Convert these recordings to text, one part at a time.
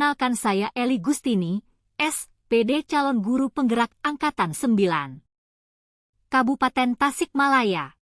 Perkenalkan saya Eli Gustini, SPD calon guru penggerak Angkatan 9. Kabupaten Tasikmalaya.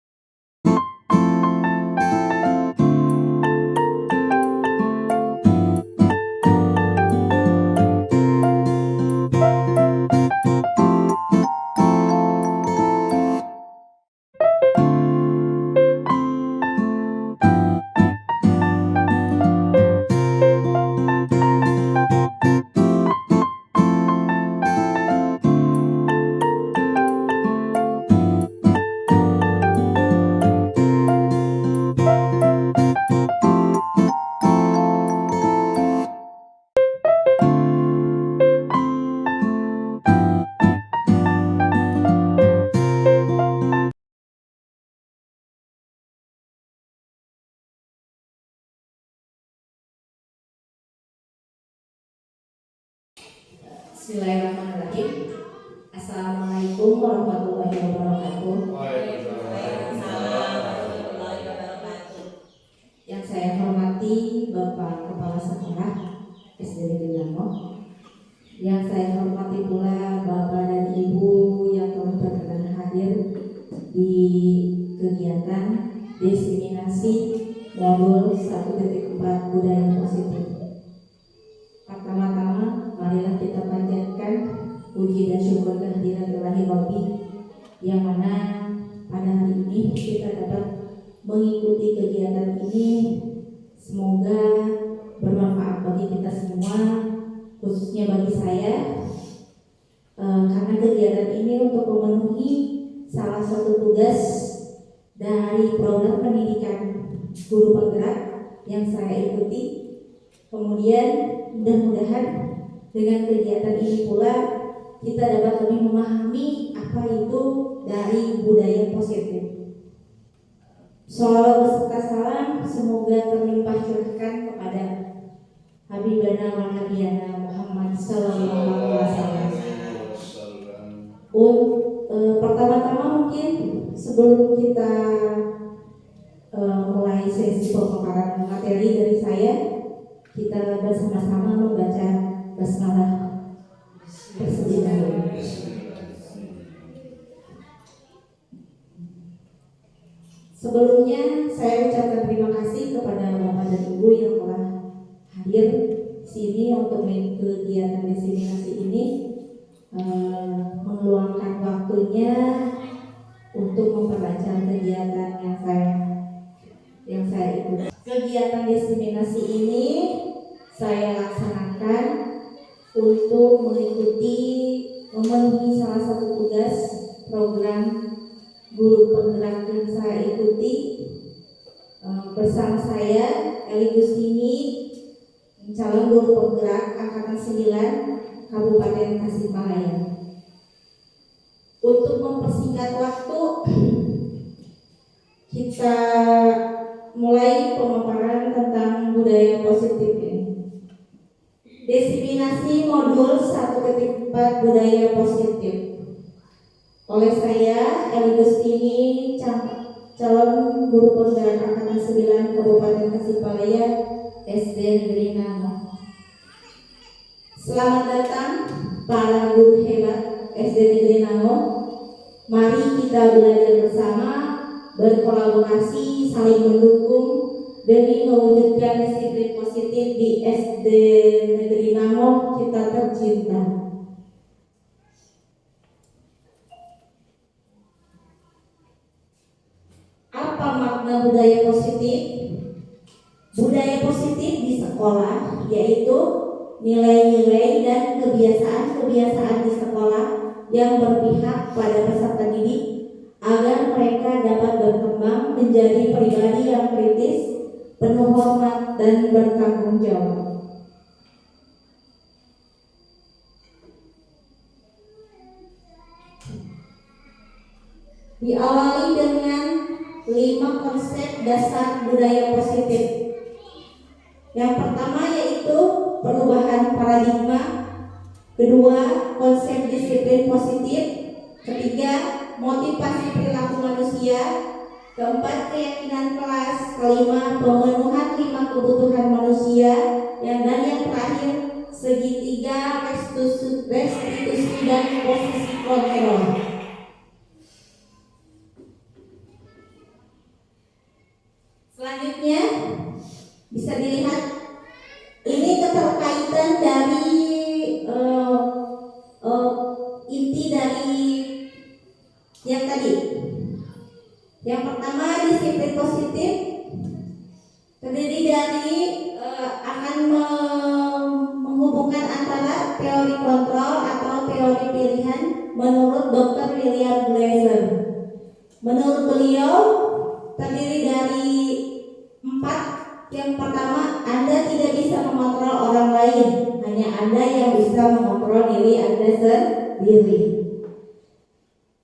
Bismillahirrahmanirrahim. Assalamualaikum warahmatullahi wabarakatuh. Waalaikumsalam warahmatullahi wabarakatuh. Yang saya hormati Bapak Kepala Sekolah SD Negeri Lango. Yang saya hormati pula Bapak dan Ibu yang telah berkenan hadir di kegiatan diseminasi modul 1.4 budaya positif. Pertama-tama, marilah kita panjatkan puji dan syukur kehadirat Ilahi Rabbi, yang mana pada hari ini kita dapat mengikuti kegiatan ini. Semoga bermanfaat bagi kita semua, khususnya bagi saya, karena kegiatan ini untuk memenuhi salah satu tugas dari program pendidikan guru penggerak yang saya ikuti. Kemudian mudah-mudahan dengan kegiatan ini pula kita dapat lebih memahami apa itu dari budaya positif. Shalawat beserta salam semoga terlimpah curahkan kepada Habibana wa Nabiyana Muhammad sallallahu alaihi wasallam. Pertama-tama mungkin sebelum kita mulai sesi pemaparan materi dari saya, kita bersama-sama membaca basmalah terlebih dahulu. Sebelumnya saya ucapkan terima kasih kepada Bapak dan Ibu yang telah hadir sini untuk mengikuti kegiatan diseminasi ini, meluangkan waktunya untuk memperlancar kegiatan yang saya ikuti. Kegiatan diseminasi ini saya laksanakan untuk memenuhi salah satu tugas program guru penggerak yang saya ikuti. Bersama saya Eli Gustini, calon guru penggerak Angkatan 9 Kabupaten Tasikmalaya. Untuk mempersingkat waktu, kita mulai pemaparan tentang budaya positif ini. Diseminasi modul 1.4 budaya positif oleh saya Eli Gustini, calon guru penggerak Angkatan 9 Kabupaten Tasikmalaya SD Negeri Lango. Selamat datang para guru hebat SD Negeri Lango. Mari kita belajar bersama, berkolaborasi, saling mendukung demi mewujudkan disiplin positif di SD Negeri Lango kita tercinta. Apa makna budaya positif? Budaya positif di sekolah yaitu nilai-nilai dan kebiasaan-kebiasaan di sekolah yang berpihak pada peserta didik agar mereka dapat berkembang menjadi pribadi yang kritis, penuh hormat dan bertanggung jawab. Diawali dengan 5 konsep dasar budaya positif. Yang pertama yaitu perubahan paradigma, kedua konsep disiplin positif, ketiga motivasi perilaku manusia, keempat keyakinan kelas, kelima pemenuhan 5 kebutuhan manusia, dan yang terakhir segitiga, restitusi dan posisi kontrol. Selanjutnya bisa dilihat ini keterkaitan dari inti dari yang tadi. Yang pertama, disiplin positif terdiri dari akan menghubungkan antara teori kontrol atau teori pilihan menurut Dr. William Glasser. Menurut beliau terdiri dari 4. Yang pertama, Anda tidak bisa mengontrol orang lain, hanya Anda yang bisa mengontrol diri Anda sendiri.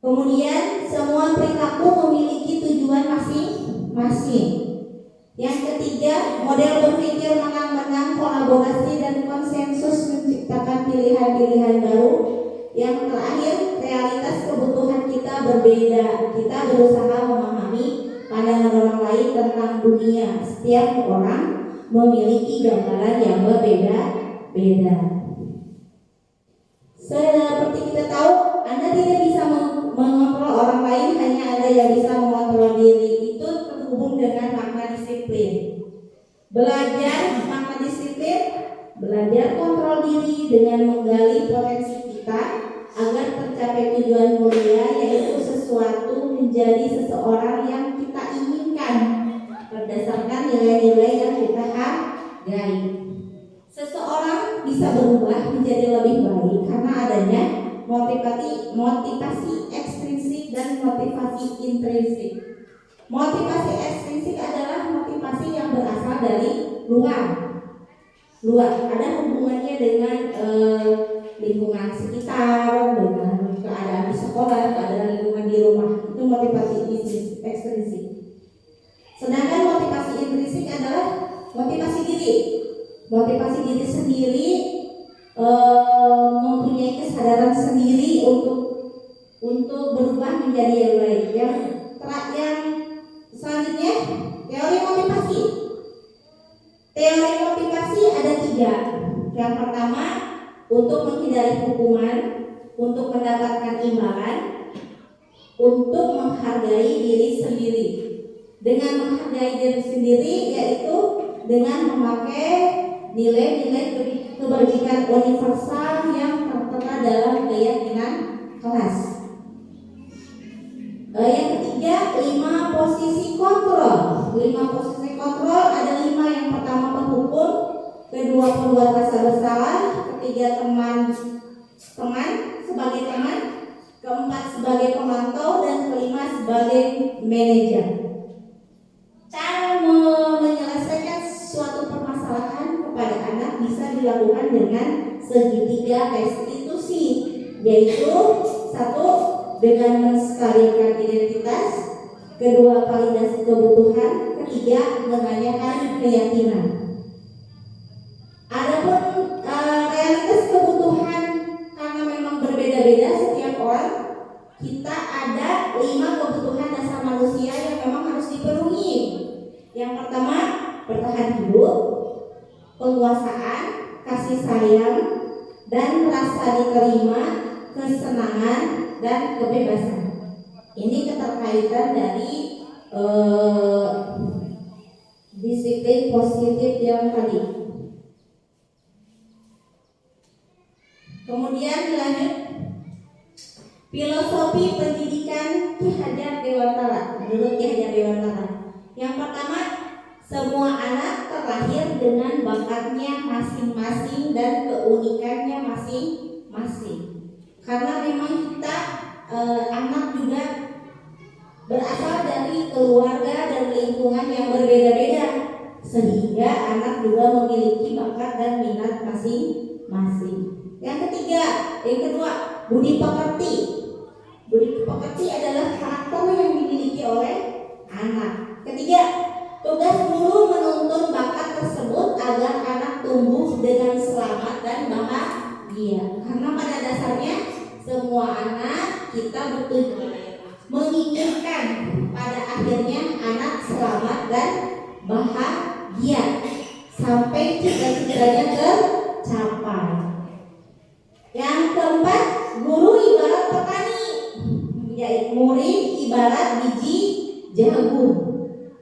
Kemudian, semua perilaku memiliki tujuan masing-masing. Yang ketiga, model berpikir menang-menang, kolaborasi dan konsensus menciptakan pilihan-pilihan baru. Yang terakhir, realitas kebutuhan kita berbeda. Kita berusaha memahami pandangan orang lain tentang dunia. Setiap orang memiliki gambaran yang berbeda-beda. Seperti kita tahu, Anda tidak bisa mengontrol orang lain, hanya Anda yang bisa mengontrol diri. Itu terhubung dengan makna disiplin. Belajar makna disiplin, belajar kontrol diri dengan menggali potensi kita agar tercapai tujuan mulia, yaitu sesuatu menjadi seseorang yang kita inginkan berdasarkan nilai-nilai yang kita hargai. Seseorang bisa berubah menjadi lebih baik karena adanya motivasi ekstrinsik dan motivasi intrinsik. Motivasi ekstrinsik adalah motivasi yang berasal dari luar. Ada hubungannya dengan lingkungan sekitar, dengan keadaan di sekolah, keadaan lingkungan di rumah. Itu motivasi ekstrinsik. Sedangkan motivasi intrinsik adalah motivasi diri. Motivasi diri sendiri mempunyai kesadaran sendiri untuk berubah menjadi yang baik. Yang selanjutnya, teori motivasi. Teori motivasi ada 3. Yang pertama, untuk menghindari hukuman, untuk mendapatkan imbalan, untuk menghargai diri sendiri. Dengan menghargai diri sendiri yaitu dengan memakai nilai-nilai kebajikan universal yang tertera dalam keyakinan kelas. Yang ketiga, 5 posisi kontrol. 5 posisi kontrol ada 5. Yang pertama, penghukum, kedua, pembuat rasa bersalah, ketiga, teman sebagai teman, keempat, sebagai pemantau, dan kelima, sebagai manajer. Cara menyelesaikan suatu permasalahan kepada anak bisa dilakukan dengan segitiga restitusi, yaitu 1. Dengan menstabilkan identitas, kedua, validasi kebutuhan, ketiga, menanyakan keyakinan. Adapun realitas kebutuhan karena memang berbeda-beda setiap orang, kita ada 5 kebutuhan dasar manusia yang memang harus dipenuhi. Yang pertama, bertahan hidup, penguasaan, kasih sayang, dan rasa diterima, kesenangan, dan kebebasan. Ini keterkaitan dari disiplin positif yang tadi. Kemudian lanjut, filosofi pendidikan Ki Hajar Dewantara. Menurut Ki Hajar Dewantara, yang pertama, semua anak terlahir dengan bakatnya masing-masing dan keunikannya masing-masing. Karena memang kita anak juga berasal dari keluarga dan lingkungan yang berbeda-beda, sehingga anak juga memiliki bakat dan minat masing-masing. Yang kedua, budi pekerti. Budi pekerti adalah karakter yang dimiliki oleh anak. Ketiga, tugas guru menuntun bakat tersebut agar anak tumbuh dengan selamat dan bahagia. Karena pada dasarnya semua anak kita bertujuan menginginkan pada akhirnya anak selamat dan bahagia sampai cita-citanya capai. Yang keempat, guru ibarat petani, yaitu murid ibarat biji jagung.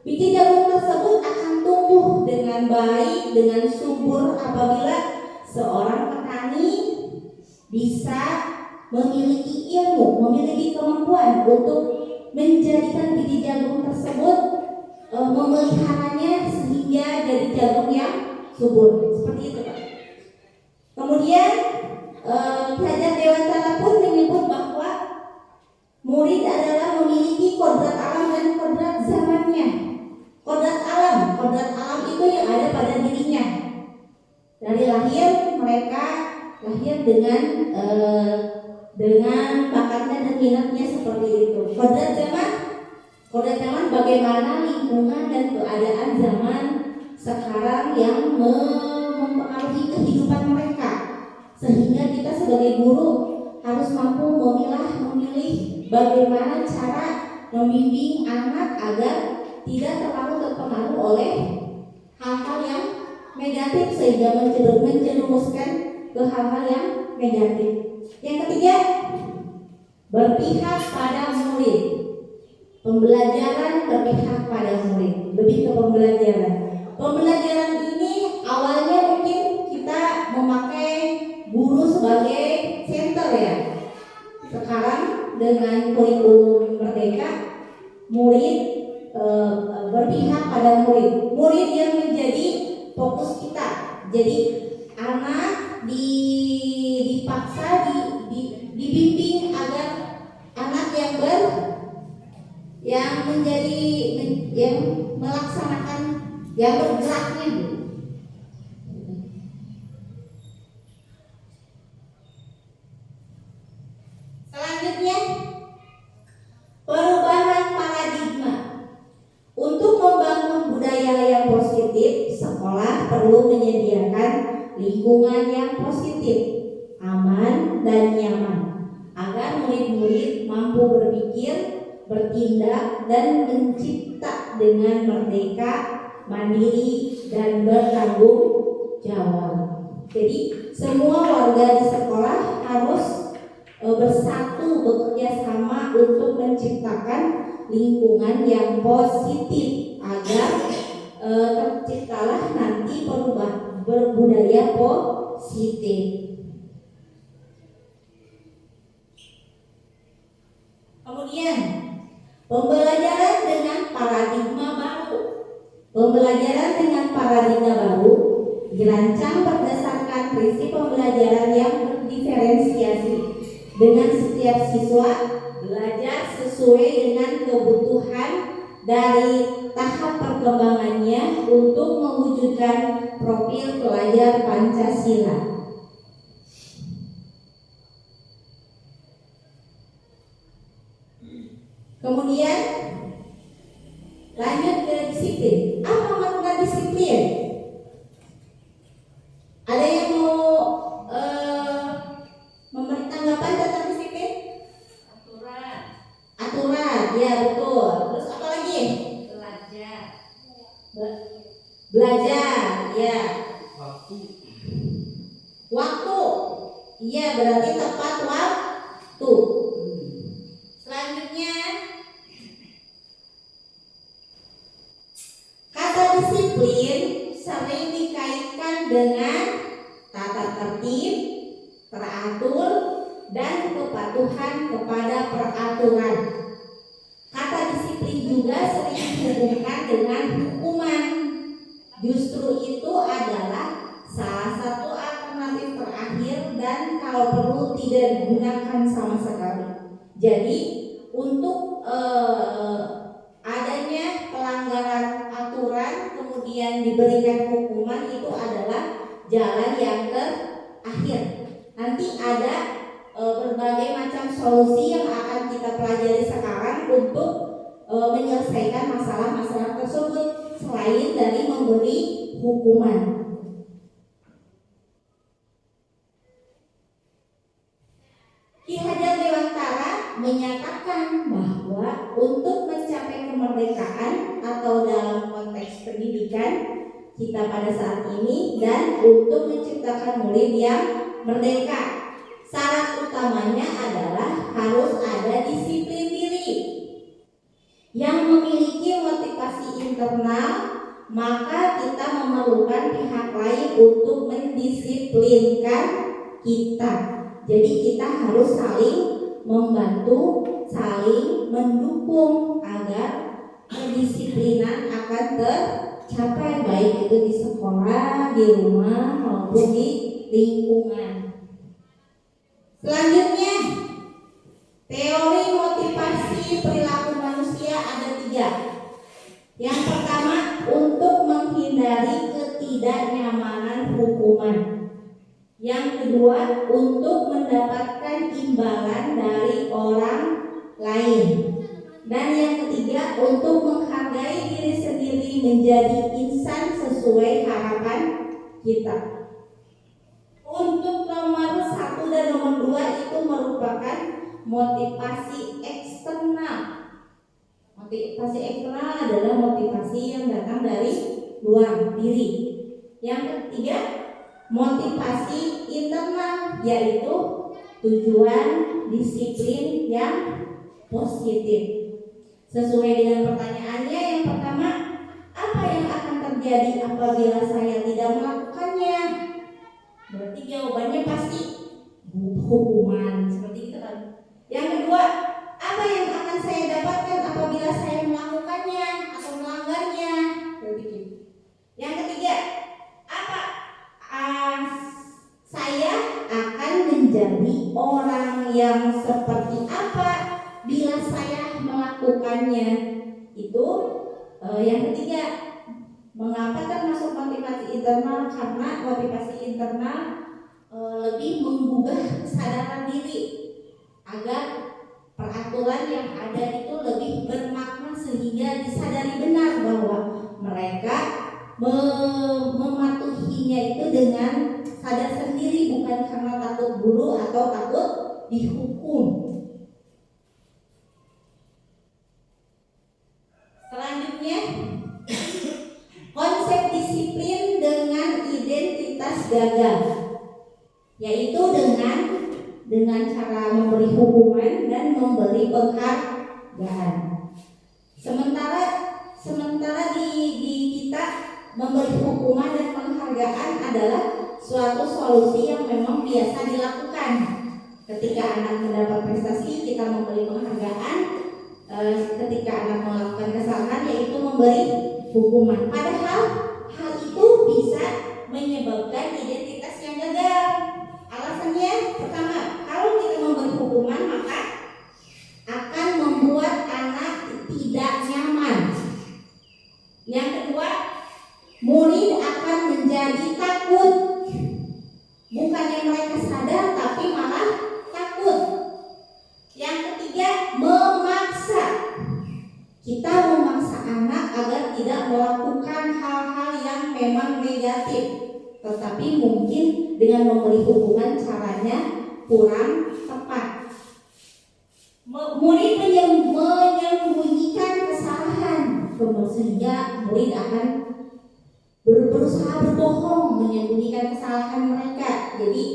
Biji jagung tersebut akan tumbuh dengan baik, dengan subur apabila seorang petani bisa memiliki ilmu, memiliki kemampuan untuk menjadikan biji jagung tersebut, memeliharanya sehingga jadi jagung yang subur. Seperti itu, Pak. Kemudian Ki Hajar Dewantara pun menyebut bahwa murid adalah memiliki kodrat alam dan kodrat zamannya. Kodrat alam itu yang ada pada dirinya. Dari lahir mereka lahir dengan bakatnya dan minatnya seperti itu. Kodrat zaman bagaimana lingkungan dan keadaan zaman sekarang yang mempengaruhi kehidupan mereka, sehingga kita sebagai guru harus mampu memilih bagaimana cara membimbing anak agar tidak terlalu terpengaruh oleh hal-hal yang negatif sehingga menjerumuskan ke hal-hal yang negatif. Yang ketiga, berpihak pada murid. Pembelajaran berpihak pada murid, lebih ke pembelajaran. Pembelajaran ini awalnya mungkin kita memakai guru sebagai center ya. Sekarang dengan kurikulum Merdeka, murid berpihak pada murid. Murid yang menjadi fokus kita. Jadi anak dipaksa dibimbing agar anak yang melaksanakan yang bergeraknya. Selanjutnya, perubahan paradigma. Untuk membangun budaya yang positif, sekolah perlu menyediakan lingkungan yang positif, aman dan nyaman, agar murid-murid mampu berpikir, bertindak dan mencipta dengan merdeka, mandiri dan bertanggung jawab. Jadi semua warga di sekolah harus bersatu, bekerja sama untuk menciptakan lingkungan yang positif agar terciptalah nanti berbudaya positif. Kemudian pembelajaran dengan paradigma baru. Pembelajaran dengan paradigma baru dirancang berdasarkan prinsip pembelajaran yang berdiferensiasi, dengan setiap siswa belajar sesuai dengan kebutuhan dari tahap perkembangannya untuk mewujudkan profil pelajar Pancasila. Kemudian lanjut ke disiplin. Apa makna disiplin? Ada yang mau memberi tanggapan tentang disiplin? Aturan, ya betul. Terus apa lagi? Belajar, ya. Waktu, iya berarti tepat waktu. Selanjutnya, kata disiplin sering dikaitkan dengan tata tertib, teratur, dan kepatuhan kepada peraturan. Kata disiplin juga sering dihubungkan dengan hukuman. Justru itu adalah salah satu alternatif terakhir dan kalau perlu tidak digunakan sama sekali. Jadi untuk adanya pelanggaran aturan kemudian diberikan hukuman itu adalah jalan yang terakhir. Nanti ada berbagai macam solusi yang akan kita pelajari sekarang untuk menyelesaikan masalah-masalah tersebut selain dari memberi hukuman. Ki Hajar Dewantara menyatakan bahwa untuk mencapai kemerdekaan atau dalam konteks pendidikan kita pada saat ini dan untuk menciptakan murid yang merdeka. Syarat utamanya adalah harus ada disiplin diri yang memiliki motivasi internal, maka kita memerlukan pihak lain untuk mendisiplinkan kita. Jadi kita harus saling membantu, saling mendukung agar kedisiplinan akan tercapai, baik itu di sekolah, di rumah maupun di lingkungan. Selanjutnya, teori motivasi perilaku manusia ada 3. Yang pertama, untuk menghindari ketidaknyamanan hukuman. Yang kedua, untuk mendapatkan imbalan dari orang lain. Dan yang ketiga, untuk menghargai diri sendiri menjadi insan sesuai harapan kita. Untuk nomor 1 dan nomor 2 itu merupakan motivasi eksternal. Motivasi eksternal adalah motivasi yang datang dari luar diri. Yang ketiga, motivasi internal, yaitu tujuan disiplin yang positif. Sesuai dengan pertanyaannya, yang pertama, apa yang akan terjadi apabila saya tidak melakukannya? Berarti jawabannya pasti hukuman, seperti itu kan. Yang kedua, apa yang akan saya dapatkan apabila saya melakukannya atau melanggarnya? Berarti gitu. Yang ketiga, apa saya akan menjadi orang yang seperti apa bila saya melakukannya? Itu yang ketiga. Mengapa termasuk motivasi internal? Karena motivasi internal lebih menggugah kesadaran diri agar peraturan yang ada itu lebih bermakna sehingga disadari benar bahwa mereka mematuhinya itu dengan sadar sendiri, bukan karena takut guru atau takut dihukum. Selanjutnya, konsep disiplin dengan identitas gagal, yaitu dengan cara memberi hukuman dan memberi penghargaan. Sementara di kita memberi hukuman dan penghargaan adalah suatu solusi yang memang biasa dilakukan. Ketika anak mendapat prestasi, kita memberi penghargaan. Ketika anak melakukan kesalahan, yaitu memberi hukuman. Padahal hal itu bisa menyebabkan identitas yang gagal. Alasannya, pertama, kalau kita memberi hukuman maka akan membuat anak tidak nyaman. Yang kedua, murid akan menjadi takut. Bukannya mereka sadar, tapi malah takut. Yang ketiga, memaksa. Kita memaksa anak agar tidak melakukan hal-hal yang memang negatif, tetapi mungkin dengan memberi hukuman caranya kurang tepat. Murid menyembunyikan kesalahan, sehingga murid akan berusaha berbohong, menyembunyikan kesalahan mereka, jadi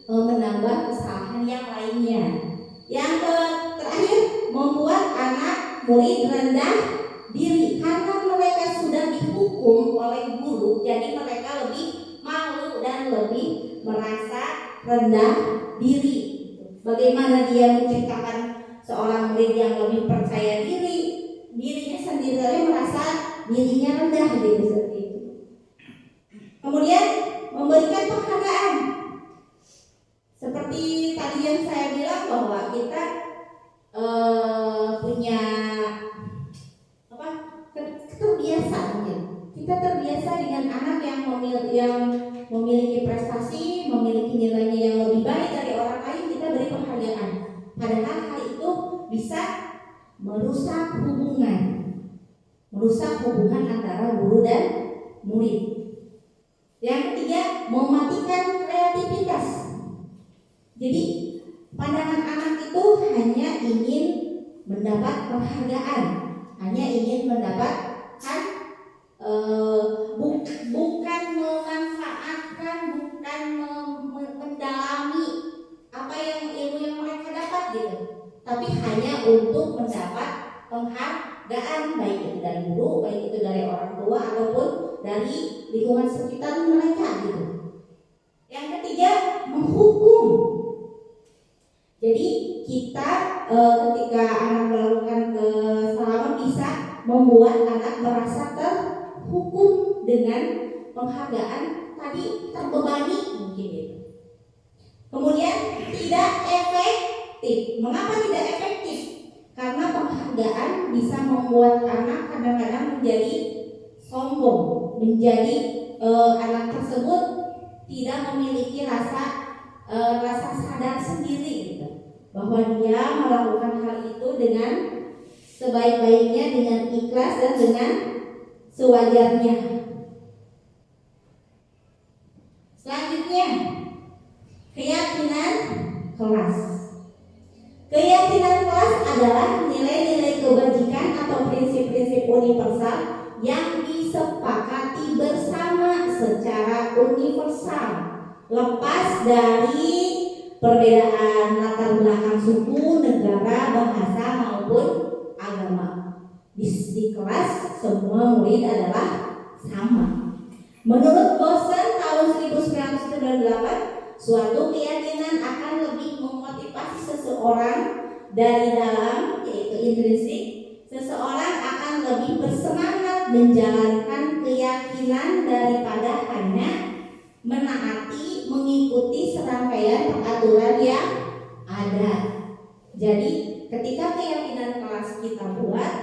menambah kesalahan yang lainnya. Yang terakhir, membuat anak murid rendah diri karena mereka sudah dihukum oleh guru, jadi mereka lebih malu dan lebih merasa rendah diri. Bagaimana dia menciptakan seorang murid yang lebih percaya diri? Dirinya sendiri merasa dirinya rendah, gitu seperti itu. Kemudian memberikan penghargaan. Seperti tadi yang saya bilang bahwa kita punya terbiasa, mungkin kita terbiasa dengan anak yang memiliki prestasi, memiliki nilainya yang lebih baik dari orang lain, kita beri penghargaan. Padahal hal itu bisa merusak hubungan antara guru dan murid. Yang ketiga, mematikan kreativitas. Jadi pandangan anak itu hanya ingin mendapat penghargaan, hanya ingin mendapatkan bukti tapi hanya untuk mendapat penghargaan, baik itu dari guru, baik itu dari orang tua ataupun dari lingkungan sekitar mereka gitu. Yang ketiga, menghukum. Jadi kita ketika anak melakukan kesalahan bisa membuat anak merasa terhukum dengan penghargaan tadi, terbebani mungkin itu. Kemudian tidak efektif. Mengapa tidak efektif? Karena penghargaan bisa membuat anak kadang-kadang menjadi sombong, menjadi anak tersebut tidak memiliki rasa sadar sendiri gitu, bahwa dia melakukan hal itu dengan sebaik-baiknya, dengan ikhlas dan dengan sewajarnya. Selanjutnya, keyakinan kelas. Keyakinan kelas adalah nilai-nilai kebajikan atau prinsip-prinsip universal yang disepakati bersama secara universal, lepas dari perbedaan latar belakang suku, negara, bahasa maupun agama. Di kelas semua murid adalah sama. Menurut Bosen tahun 1998, suatu keyakinan akan lebih memotivasi seseorang dari dalam, yaitu intrinsik. Seseorang akan lebih bersemangat menjalankan keyakinan daripada hanya menaati, mengikuti serangkaian peraturan yang ada. Jadi ketika keyakinan kelas kita buat,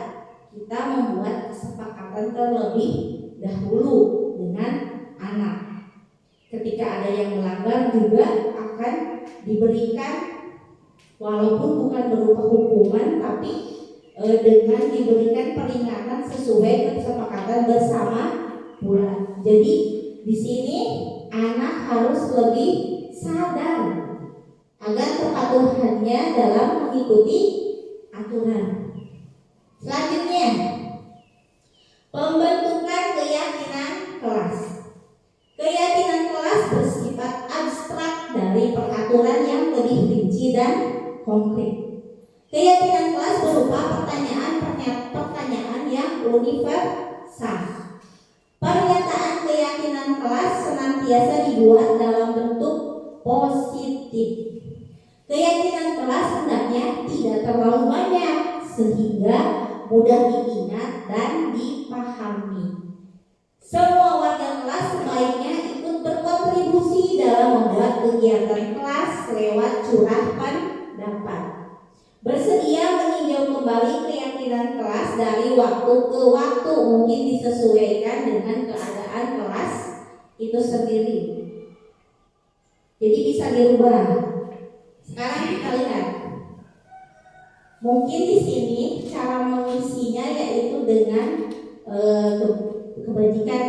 kita membuat kesepakatan terlebih dahulu dengan anak. Ketika ada yang melanggar juga akan diberikan, walaupun bukan berupa hukuman, tapi dengan diberikan peringatan sesuai kesepakatan bersama pula. Jadi di sini anak harus lebih sadar agar kepatuhannya dalam mengikuti aturan. Selanjutnya, pembentukan keyakinan kelas. Keyakinan kelas bersifat abstrak dari peraturan yang lebih rinci dan konkret. Keyakinan kelas berupa pertanyaan yang universal. Pernyataan keyakinan kelas senantiasa dibuat dalam bentuk positif. Keyakinan kelas hendaknya tidak terlalu banyak sehingga mudah diingat dan dipahami. Semua warga kelas sebaiknya ikut berkontribusi dalam membuat kegiatan kelas lewat curah pendapat. Bersedia meninjau kembali keyakinan kelas dari waktu ke waktu, mungkin disesuaikan dengan keadaan kelas itu sendiri. Jadi bisa dirubah. Sekarang kita lihat. Mungkin di sini cara mengisinya yaitu dengan kebajikan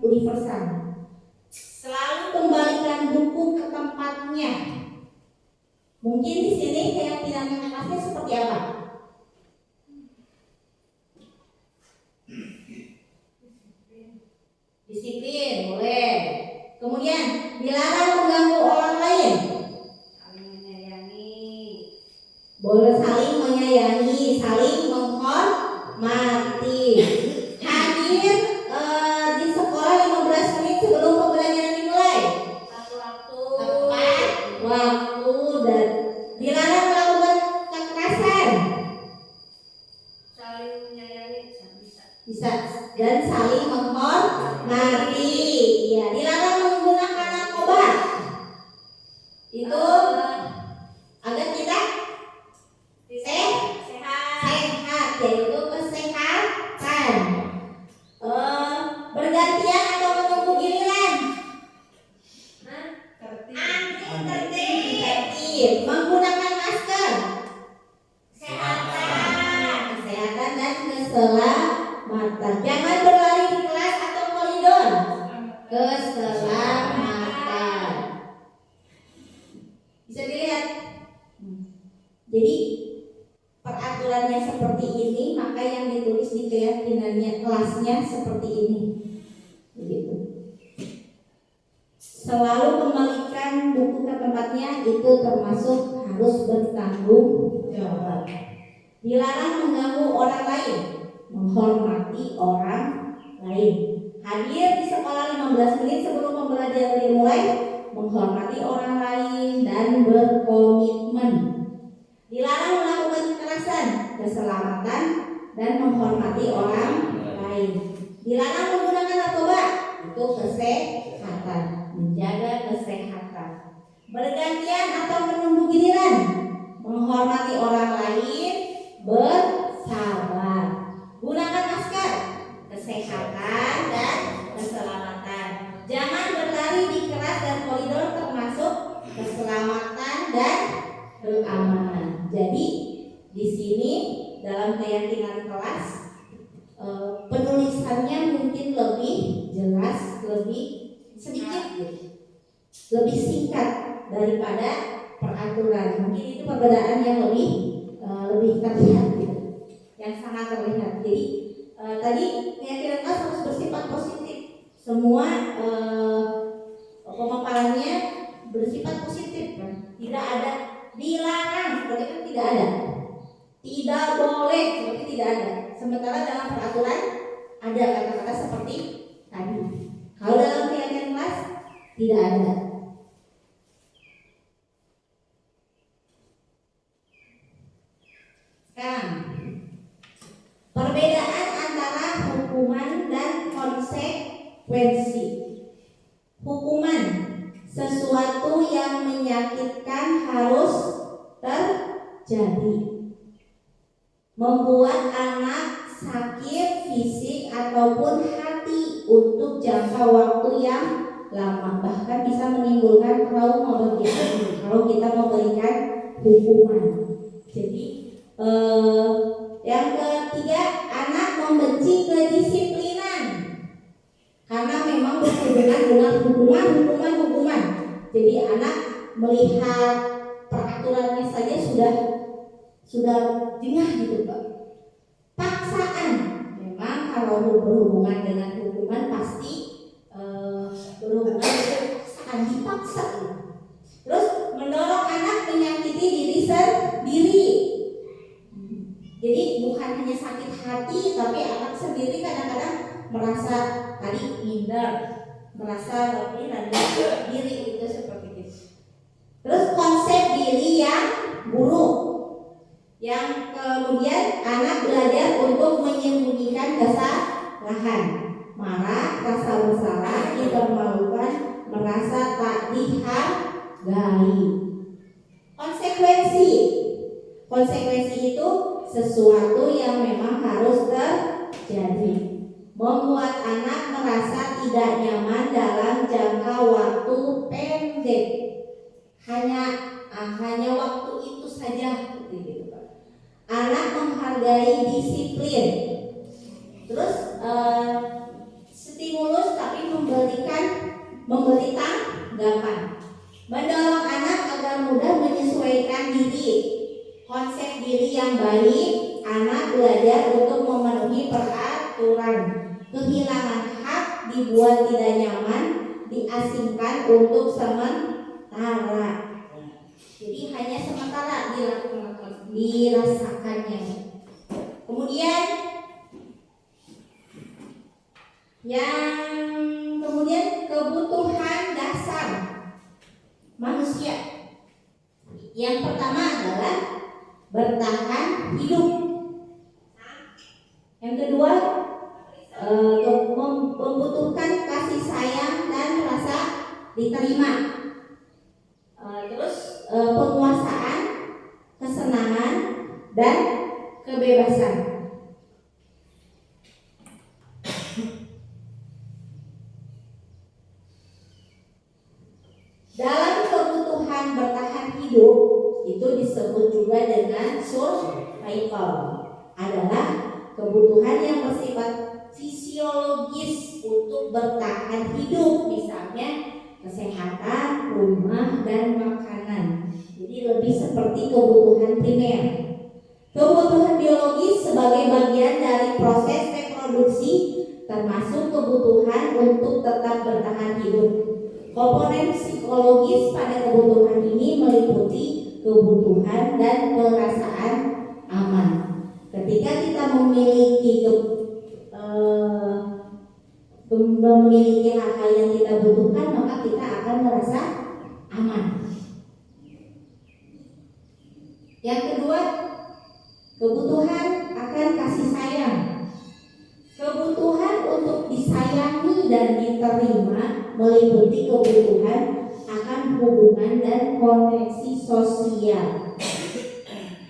universal. Selalu kembalikan buku ke tempatnya. Mungkin di sini keyakinan kelasnya seperti apa? Disiplin, boleh. Kemudian dilarang mengganggu orang lain. Saling menyayangi. Boleh saling menyayangi, saling menghormati. Hadir di sekolah 15 menit sebelum pembelajaran dimulai. Satu Tepat waktu dan dilarang melakukan kekerasan. saling menyayangi bisa. Bisa dan saling menghormati. Ya, dilarang menggunakan narkoba. Itu agar kita sehat, yaitu kesehatan. Bergantian atau menunggu giliran. Tertib. Menggunakan masker. Kesehatan dan keselamatan. Jangan berlari di kelas atau koridor. Keselamatan. Bisa dilihat. Jadi peraturannya seperti ini, maka yang ditulis di keyakinannya kelasnya seperti ini. Begitu. Selalu kembalikan buku ke tempatnya, itu termasuk harus bertanggung jawab. Dilarang mengganggu orang lain, menghormati orang lain. Hadir di sekolah 15 menit sebelum pembelajaran dimulai, menghormati orang lain dan berkomitmen. Dilarang melakukan kekerasan, keselamatan dan menghormati orang lain. Dilarang menggunakan narkoba, itu kesehatan, menjaga kesehatan. Bergantian atau menunggu giliran, menghormati orang lain, bersabar. Gunakan masker, kesehatan dan keselamatan. Jangan berlari di kelas dan koridor, termasuk keselamatan dan keamanan. Jadi di sini dalam keyakinan kelas penulisannya mungkin lebih jelas, lebih sedikit gitu, lebih singkat daripada peraturan. Mungkin itu perbedaan yang lebih terlihat gitu, yang sangat terlihat. Jadi tadi keyakinan kelas harus bersifat positif. Semua pemaparannya bersifat positif kan? Tidak ada dilarang, seperti itu tidak ada. Tidak boleh, seperti tidak ada. Sementara dalam peraturan ada kata-kata seperti tadi. Kalau dalam keyakinan kelas tidak ada. Sekarang perbedaan antara hukuman dan konsekuensi. Hukuman, sesuatu yang menyakitkan harus terjadi, membuat anak sakit fisik ataupun hati untuk jangka waktu yang lama, bahkan bisa menimbulkan trauma bagi anak kalau kita memberikan hukuman. Jadi yang ketiga, anak membenci kedisiplinan karena memang berhubungan dengan hukuman. Jadi anak melihat peraturannya saja sudah jengah gitu Pak. Paksaan, memang kalau berhubungan dengan hukuman pasti berhubungan dengan paksaan, dipaksa. Terus mendorong anak menyakiti diri sendiri. Jadi bukan hanya sakit hati, tapi anak sendiri kadang-kadang merasa tadi minder, merasa lebih rendah diri, itu seperti itu. Terus konsep diri yang buruk, yang kemudian anak belajar untuk menyembunyikan kesalahan, marah, rasa bersalah, dipermalukan, merasa tak dihargai. Konsekuensi itu sesuatu yang memang harus terjadi, membuat anak merasa tidak nyaman dalam jangka waktu pendek, hanya waktu itu saja gitu. Anak menghargai disiplin, terus stimulus tapi memberi tanggapan, mendorong anak agar mudah menyesuaikan diri. Konsep diri yang baik, anak belajar untuk memenuhi peraturan, kehilangan hak, dibuat tidak nyaman, diasingkan untuk sementara. Jadi hanya sementara dirasakannya. Kemudian kebutuhan dasar manusia. Yang pertama adalah bertahan hidup. Yang kedua membutuhkan kasih sayang dan rasa diterima. Terus penguasaan, kesenangan dan kebebasan. Dalam kebutuhan bertahan hidup itu disebut juga dengan survival, adalah kebutuhan yang bersifat fisiologis untuk bertahan hidup, misalnya kesehatan, rumah, dan makanan. Jadi lebih seperti kebutuhan primer. Kebutuhan biologis sebagai bagian dari proses reproduksi, termasuk kebutuhan untuk tetap bertahan hidup. Komponen psikologis pada kebutuhan ini meliputi kebutuhan dan perasaan aman. Ketika kita memiliki memiliki hal-hal yang kita butuhkan, maka kita akan merasa aman. Yang kedua, kebutuhan akan kasih sayang. Kebutuhan untuk disayangi dan diterima meliputi kebutuhan akan hubungan dan koneksi sosial.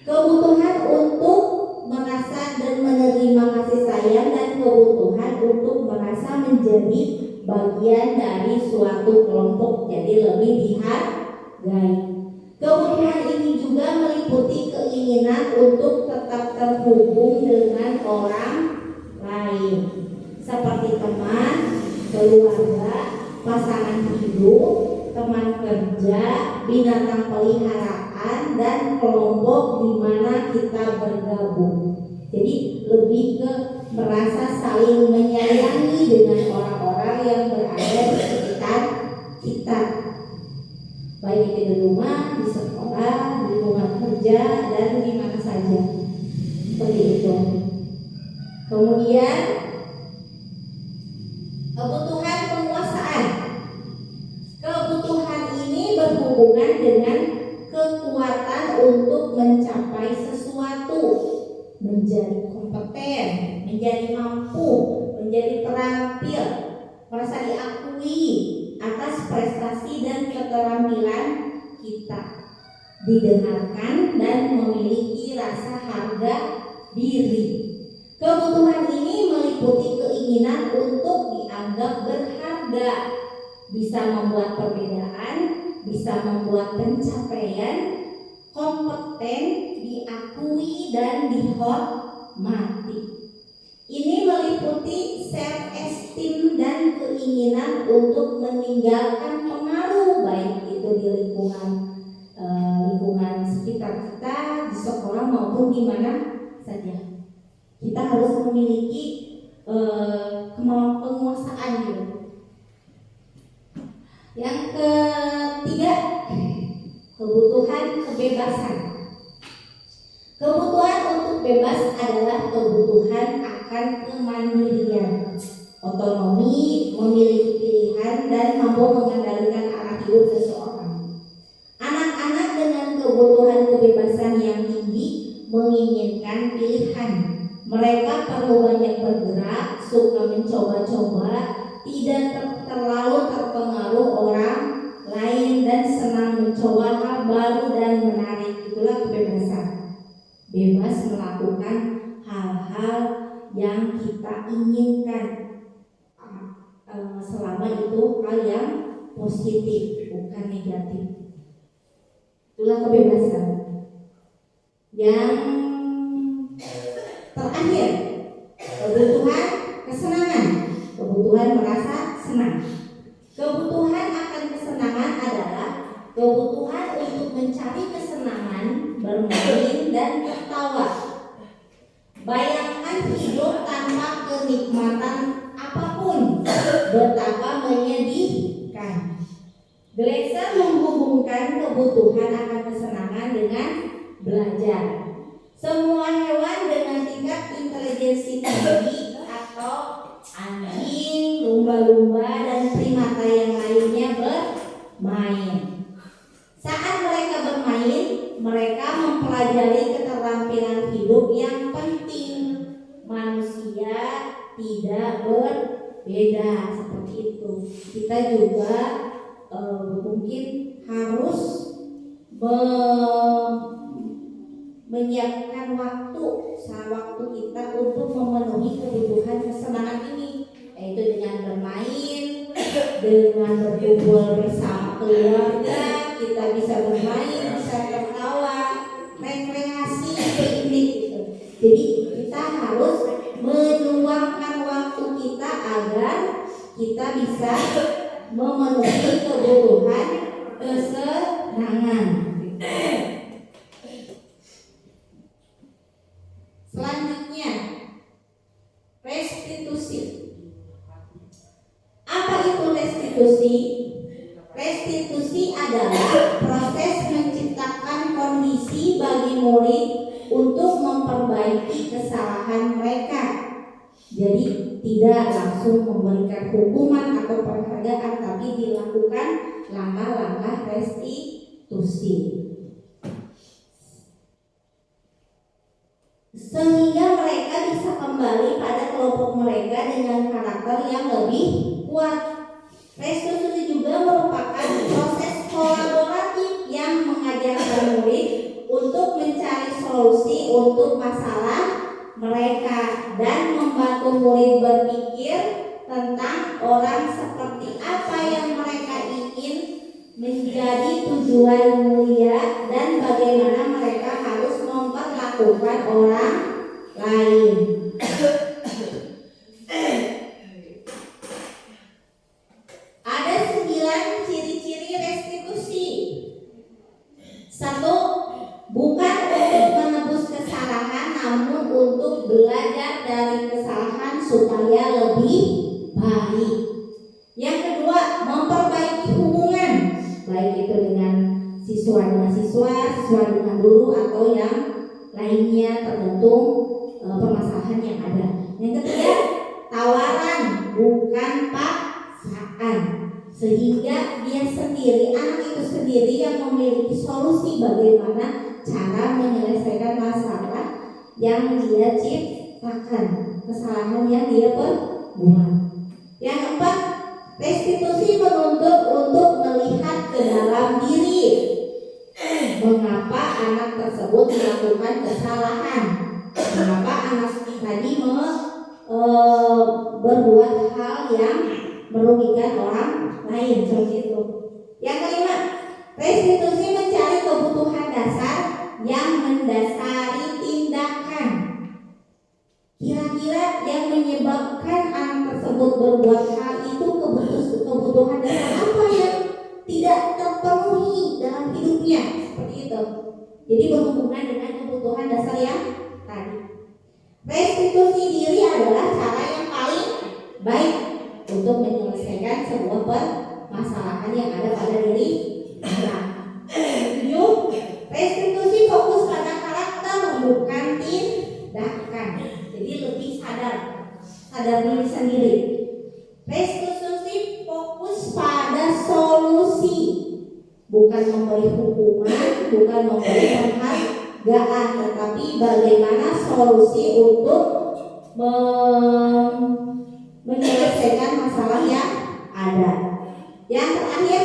Kebutuhan untuk merasa dan menerima kasih sayang dan kebutuhan untuk merasa menjadi bagian dari suatu kelompok, jadi lebih dihargai. Kebutuhan ini juga meliputi keinginan untuk tetap terhubung dengan orang lain, seperti teman, keluarga, pasangan hidup, teman kerja, binatang peliharaan, dan kelompok di mana kita bergabung. Jadi lebih ke merasa saling menyayangi dengan orang-orang yang berada di sekitar kita, baik itu di rumah, di sekolah, di lingkungan kerja, dan di mana saja. Seperti itu. Kemudian kebutuhan penguasaan. Kebutuhan ini berhubungan dengan kekuatan untuk mencapai sesuatu, menjadi kompeten, menjadi mampu, menjadi terampil, merasa diakui atas prestasi dan keterampilan kita, didengarkan dan memiliki rasa harga diri. Kebutuhan ini meliputi keinginan untuk dianggap berharga, bisa membuat perbedaan, bisa membuat pencapaian, kompeten, diakui dan dihormati. Ini meliputi self-esteem dan keinginan untuk meninggalkan pengaruh, baik itu di lingkungan sekitar kita, di sekolah maupun di mana saja. Kita harus memiliki kemampuan penguasaan gitu. Yang ketiga, kebutuhan kebebasan. Kebutuhan untuk bebas adalah kebutuhan akan kemandirian, otonomi, memiliki pilihan, dan mampu mengendalikan arah hidup seseorang. Anak-anak dengan kebutuhan kebebasan yang tinggi menginginkan pilihan. Mereka perlu banyak bergerak, suka mencoba-coba, tidak terlalu terpengaruh orang lain, dan senang mencoba hal baru dan menarik. Itulah kebebasan. Bebas melakukan hal-hal yang kita inginkan, selama itu hal yang positif, bukan negatif. Itulah kebebasan. Yang terakhir, kebutuhan kesenangan. Kebutuhan merasa senang. Kebutuhan akan kesenangan adalah kebutuhan untuk mencari kesenangan, bermain, dan tertawa. Bayangkan hidup tanpa kenikmatan apapun, betapa menyedihkan. Gleiser menghubungkan kebutuhan akan kesenangan dengan belajar. Semua hewan dengan tingkat intelijensi tinggi atau anjing, lumba-lumba, dan primata yang lainnya bermain. Saat mereka bermain, mereka mempelajari keterampilan hidup yang penting. Manusia tidak berbeda seperti itu. Kita juga mungkin harus menyiapkan waktu kita untuk memenuhi kebutuhan kesenangan ini, yaitu dengan bermain, dengan berkumpul bersama keluarga. Kita bisa bermain, bisa tertawa, rekreasi, piknik gitu. Jadi kita harus meluangkan waktu kita agar kita bisa memenuhi kebutuhan kesenangan. Selanjutnya, restitusi. Apa itu restitusi? Restitusi adalah proses menciptakan murid untuk memperbaiki kesalahan mereka. Jadi tidak langsung memberikan hukuman atau penghargaan, tapi dilakukan langkah-langkah restitusi sehingga mereka bisa kembali pada kelompok mereka dengan karakter yang lebih kuat. Restitusi juga merupakan proses kolaboratif yang mengajarkan murid untuk mencari solusi untuk masalah mereka dan membantu murid berpikir tentang orang seperti apa yang mereka ingin menjadi tujuan mulia dan bagaimana mereka harus memperlakukan orang lain. Ada 9 ciri-ciri restitusi. 1. Bukan untuk menebus kesalahan, namun untuk belajar dari kesalahan supaya lebih baik. Yang kedua, memperbaiki hubungan, baik itu dengan siswa dengan siswa, siswa dengan guru, atau yang lainnya tergantung permasalahan yang ada. Yang ketiga, tawaran bukan paksaan, sehingga dia sendiri, anak itu sendiri yang memiliki solusi bagaimana cara menyelesaikan masalah yang dia ciptakan, kesalahan yang dia perbuat. Yang keempat, restitusi menuntut untuk melihat ke dalam diri. Mengapa anak tersebut melakukan kesalahan? Mengapa anak tadi berbuat hal yang merugikan orang lain seperti itu. Yang kelima, restitusi mencari kebutuhan dasar yang mendasari tindakan. Kira-kira yang menyebabkan anak tersebut berbuat hal itu kebutuhan dasar apa yang tidak terpenuhi dalam hidupnya, seperti itu. Jadi berhubungan dengan kebutuhan dasar yang tadi. Restitusi diri adalah cara yang paling baik untuk menyelesaikan sebuah permasalahan yang ada pada diri kita. 7. Restitusi fokus pada karakter bukan tindakan. Jadi lebih sadar diri sendiri. Restitusi fokus pada solusi, bukan memberi hukuman, bukan memberi penghargaan, tetapi bagaimana solusi untuk menyelesaikan masalah yang ada. Yang terakhir,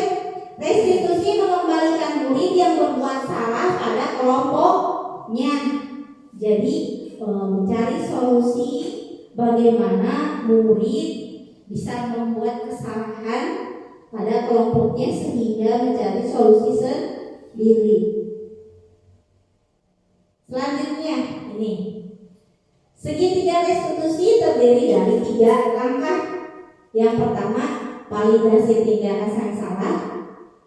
restitusi mengembalikan murid yang berbuat salah pada kelompoknya. Jadi mencari solusi bagaimana murid bisa membuat kesalahan pada kelompoknya sehingga mencari solusi sendiri. Selanjutnya ini, segitiga restitusi terdiri dari 3 langkah. Yang pertama, validasi tindakan sang salah,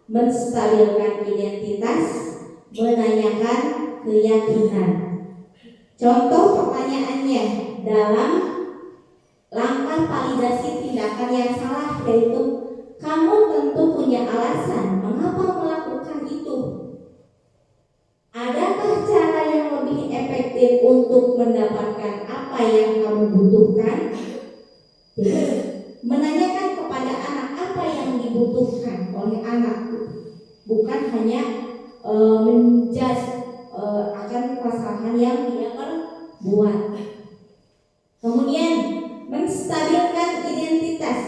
menstabilkan identitas, menanyakan keyakinan. Contoh pertanyaannya dalam langkah validasi tindakan yang salah yaitu, kamu tentu punya alasan mengapa melakukan itu. Adakah cara yang lebih efektif untuk mendapatkan apa yang kamu butuhkan? Jadi, menanyakan kepada anak apa yang dibutuhkan oleh anak, bukan hanya menjudge akan kesalahan yang dia perbuat. Kemudian, menstabilkan identitas.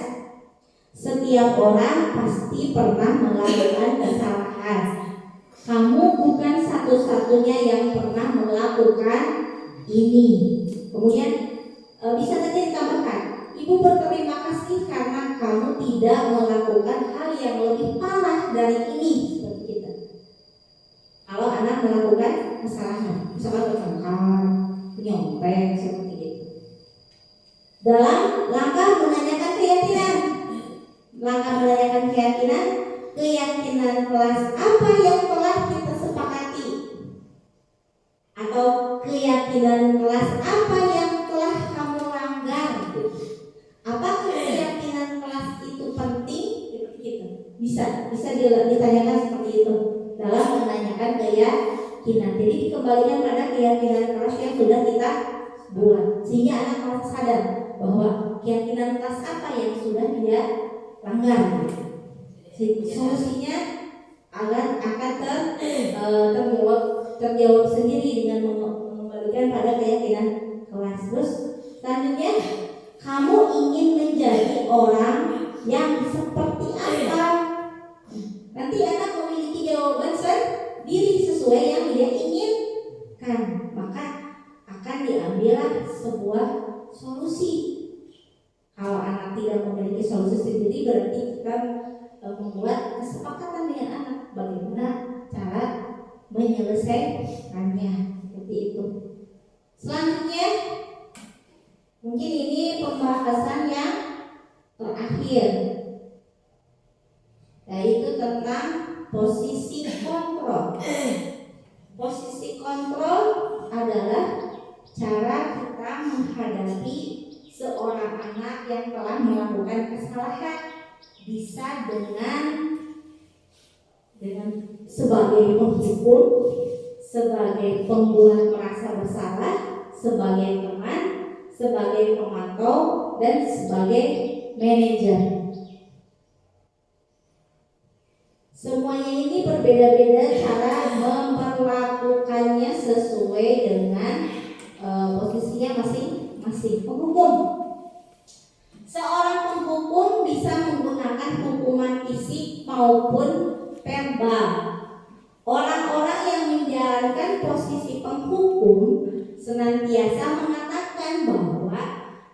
Setiap orang pasti pernah melakukan kesalahan. Kamu bukan satu-satunya yang pernah melakukan ini. Kemudian bisa saja ditambahkan, ibu berterima kasih karena kamu tidak melakukan hal yang lebih parah dari ini. Seperti itu. Kalau anak melakukan kesalahan, misalkan bertengkar, menyontek, seperti itu. Dalam langkah menanyakan keyakinan, keyakinan kelas apa yang telah kita sepakati, atau keyakinan kelas apa yang telah kamu langgar. Apakah keyakinan kelas itu penting? Gitu. Bisa ditanyakan seperti itu dalam menanyakan keyakinan. keyakinan. Jadi dikembalikan pada keyakinan keras yang sudah kita buat, sehingga anak merasa sadar bahwa keyakinan keras apa yang sudah dia langgar. Solusinya akan terjawab sendiri dengan mengembalikan pada keyakinan keras. Terus selanjutnya, kamu ingin menjadi orang yang seperti apa? Nanti anak memiliki jawaban sendiri sesuai yang dia inginkan, maka akan diambillah sebuah solusi. Kalau anak tidak memiliki solusi sendiri, berarti kita membuat kesepakatan dengan anak bagaimana cara menyelesaikannya, seperti itu. Selanjutnya, mungkin ini pembahasan yang terakhir, yaitu tentang posisi kontrol. Posisi kontrol adalah cara kita menghadapi seorang anak yang telah melakukan kesalahan, bisa dengan sebagai penghukum, sebagai pembuat merasa bersalah, sebagai teman, sebagai pemantau, dan sebagai manajer. Semuanya ini berbeda-beda cara memperlakukannya sesuai dengan posisinya masing-masing. Penghukum, seorang penghukum bisa menggunakan hukuman fisik maupun verbal. Orang-orang yang menjalankan posisi penghukum senantiasa mengatakan bahwa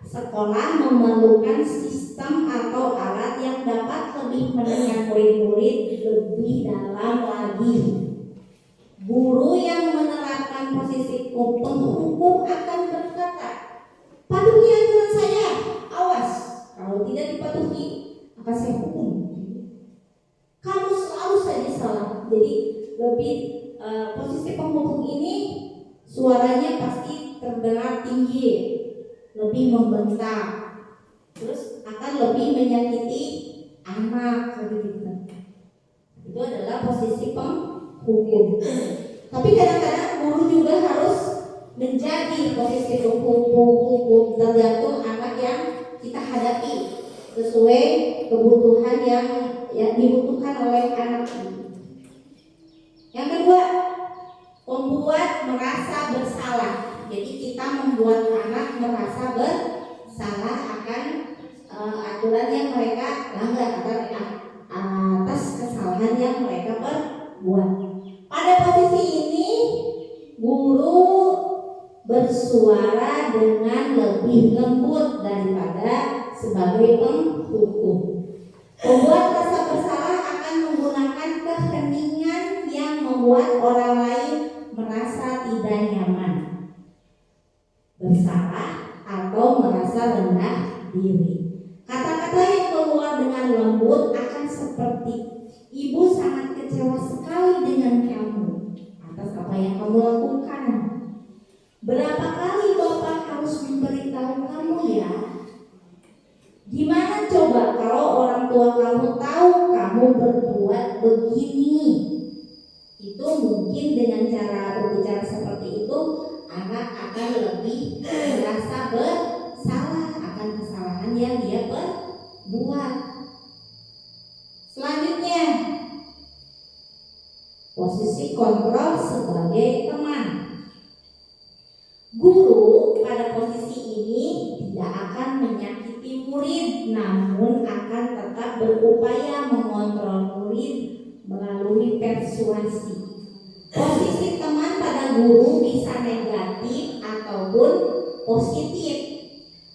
sekolah memerlukan sistem atau alat yang dapat lebih menekan murid-murid lebih dalam lagi. Guru yang menerapkan posisi penghukum akan berkata, patuhi aturan saya, awas, kalau tidak dipatuhi akan saya hukum. Kamu selalu saja salah. Jadi lebih posisi penghukum ini suaranya pasti terdengar tinggi, lebih membentak, terus akan lebih menyakiti anak, begitu. Itu adalah posisi penghukum. Tapi kadang-kadang guru juga harus menjadi posisi penghukum, tergantung anak yang kita hadapi sesuai kebutuhan yang dibutuhkan oleh anak ini. Yang kedua, membuat merasa bersalah. Jadi kita membuat anak merasa bersalah akan aturan yang mereka langgar atau atas kesalahan yang mereka perbuat. Pada posisi ini, guru bersuara dengan lebih lembut daripada sebagai penghukum. Pembuat rasa bersalah akan menggunakan keheningan yang membuat orang lain merasa tidak nyaman, bersalah, atau merasa rendah diri. Kata-kata yang keluar dengan lembut akan seperti, ibu sangat kecewa sekali dengan kamu atas apa yang kamu lakukan. Berapa kali bapak harus memberitahu kamu ya? Gimana coba kalau orang tua kamu tahu kamu berbuat begini? Itu mungkin dengan cara berbicara seperti itu, anak akan lebih merasa bersalah akan kesalahan yang dia perbuat. Selanjutnya, posisi kontrol sebagai teman. Guru pada posisi ini tidak akan menyakiti murid, namun akan tetap berupaya mengontrol murid melalui persuasi. Posisi teman pada guru bisa negatif ataupun positif.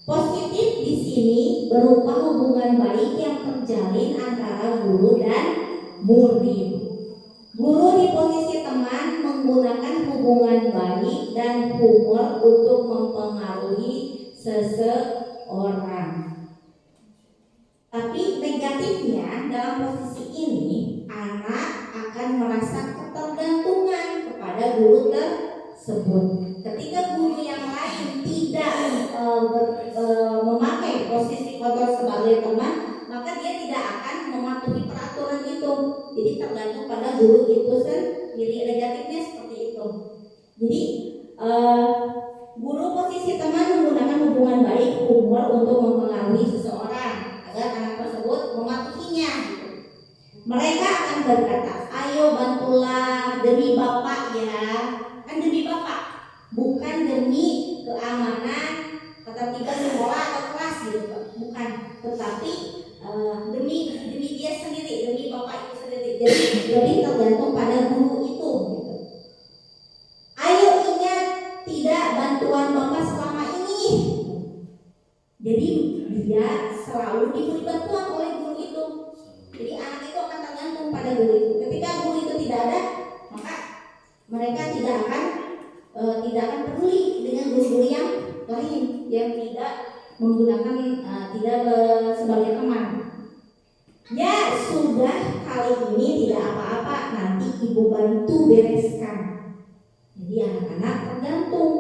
Positif di sini berupa hubungan baik yang terjalin antara guru dan murid. Guru di posisi teman menggunakan hubungan baik dan humor untuk mempengaruhi seseorang. Tapi negatifnya dalam posisi ini, anak akan merasa ketergantungan kepada guru tersebut. Ketika guru yang lain tidak memakai posisi kontrol sebagai teman, maka dia tidak akan mematuhi peraturan itu. Jadi tergantung pada guru itu sendiri. Negatifnya seperti itu. Jadi guru posisi teman menggunakan hubungan baik humor untuk mempengaruhi seseorang agar anak tersebut mematuhinya. Mereka akan berkata, ayo bantulah demi bapak ya, kan demi bapak, bukan demi keamanan ketertiban sekolah atau kelas gitu, bukan, tetapi demi dia sendiri, demi bapak itu sendiri. Jadi lebih tergantung pada guru itu gitu. Ayo ingat tidak bantuan bapak selama ini. Jadi dia selalu diberi bantuan oleh guru itu. Jadi anak itu akan tergantung pada guru itu. Ketika guru itu tidak ada, maka mereka tidak akan peduli dengan guru-guru yang lain yang tidak menggunakan tidak sebagai teman. Ya sudah, kali ini tidak apa-apa, nanti ibu bantu bereskan. Jadi anak-anak tergantung,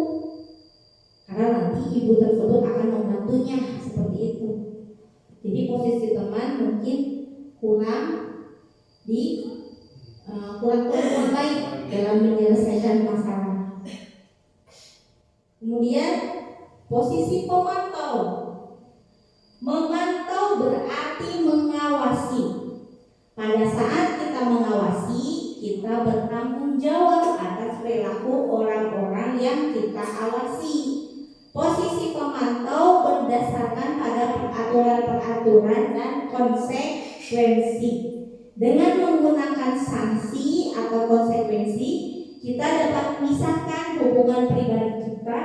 karena nanti ibu tersebut akan membantunya seperti itu. Jadi posisi teman mungkin kurang baik dalam menyelesaikan masalah. Kemudian posisi pemantau. Memantau berarti mengawasi. Pada saat kita mengawasi, kita bertanggung jawab atas perilaku orang-orang yang kita awasi. Posisi pemantau berdasarkan pada peraturan-peraturan dan konsekuensi. Dengan menggunakan sanksi atau konsekuensi, kita dapat memisahkan hubungan pribadi kita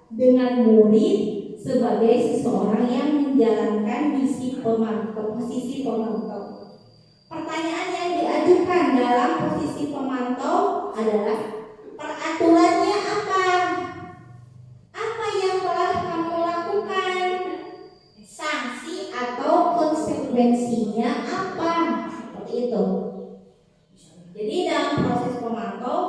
dengan murid sebagai seseorang yang menjalankan misi posisi pemantau. Pertanyaan yang diajukan dalam posisi pemantau adalah, peraturannya apa? Apa yang telah kamu lakukan? Sanksi atau konsekuensinya apa? Seperti itu. Jadi dalam proses pemantau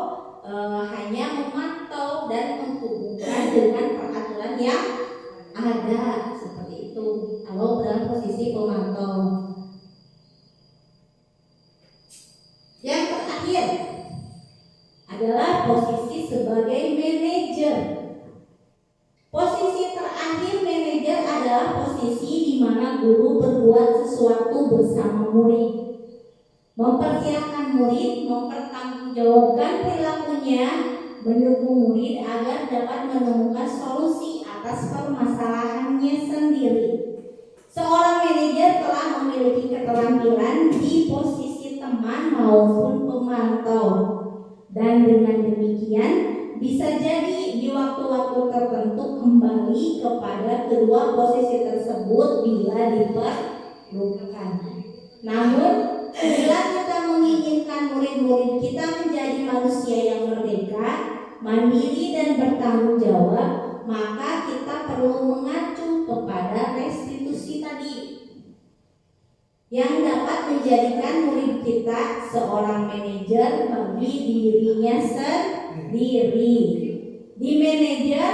hanya memantau dan menghubungkan dengan peraturan yang ada, seperti itu kalau dalam posisi pemantau. Yang terakhir adalah posisi sebagai manajer. Posisi terakhir manajer adalah posisi di mana guru berbuat sesuatu bersama murid, mempersiapkan murid, mempertanggungjawabkan perilakunya, mendukung murid agar dapat menemukan solusi atas permasalahannya sendiri. Seorang manajer telah memiliki keterampilan di posisi teman maupun pemantau, dan dengan demikian bisa jadi di waktu-waktu tertentu kembali kepada kedua posisi tersebut bila diperlukan. Namun bila kita menginginkan murid-murid kita menjadi manusia yang merdeka, mandiri dan bertanggung jawab, maka kita perlu mengacu kepada restitusi tadi yang dapat menjadikan murid kita seorang manajer bagi dirinya sendiri. Di manajer,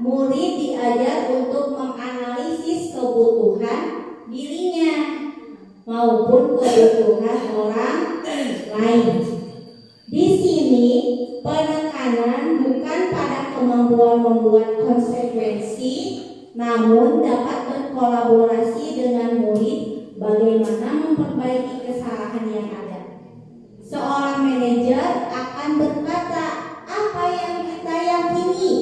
murid diajar untuk menganalisis kebutuhan dirinya maupun kebutuhan orang lain. Di sini penekanan bukan pada kemampuan membuat konsekuensi, namun dapat berkolaborasi dengan murid bagaimana memperbaiki kesalahan yang ada. Seorang manajer akan berkata, apa yang kita yakini?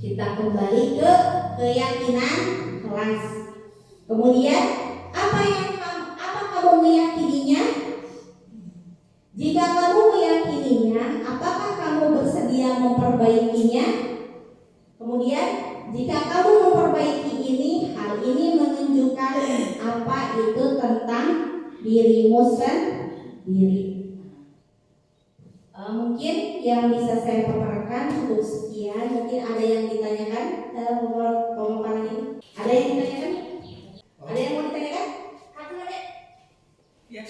Kita kembali ke keyakinan kelas. Kemudian, apa kamu meyakininya? Jika kamu meyakininya, apakah kamu bersedia memperbaikinya? Kemudian, jika kamu memperbaiki ini, hal ini menunjukkan apa itu tentang dirimu sendiri. Mungkin yang bisa saya paparkan cukup sekian. Mungkin ada yang ditanyakan dalam pemaparan ini? Ada yang ditanyakan? Ada yang mau ditanyakan? Ya.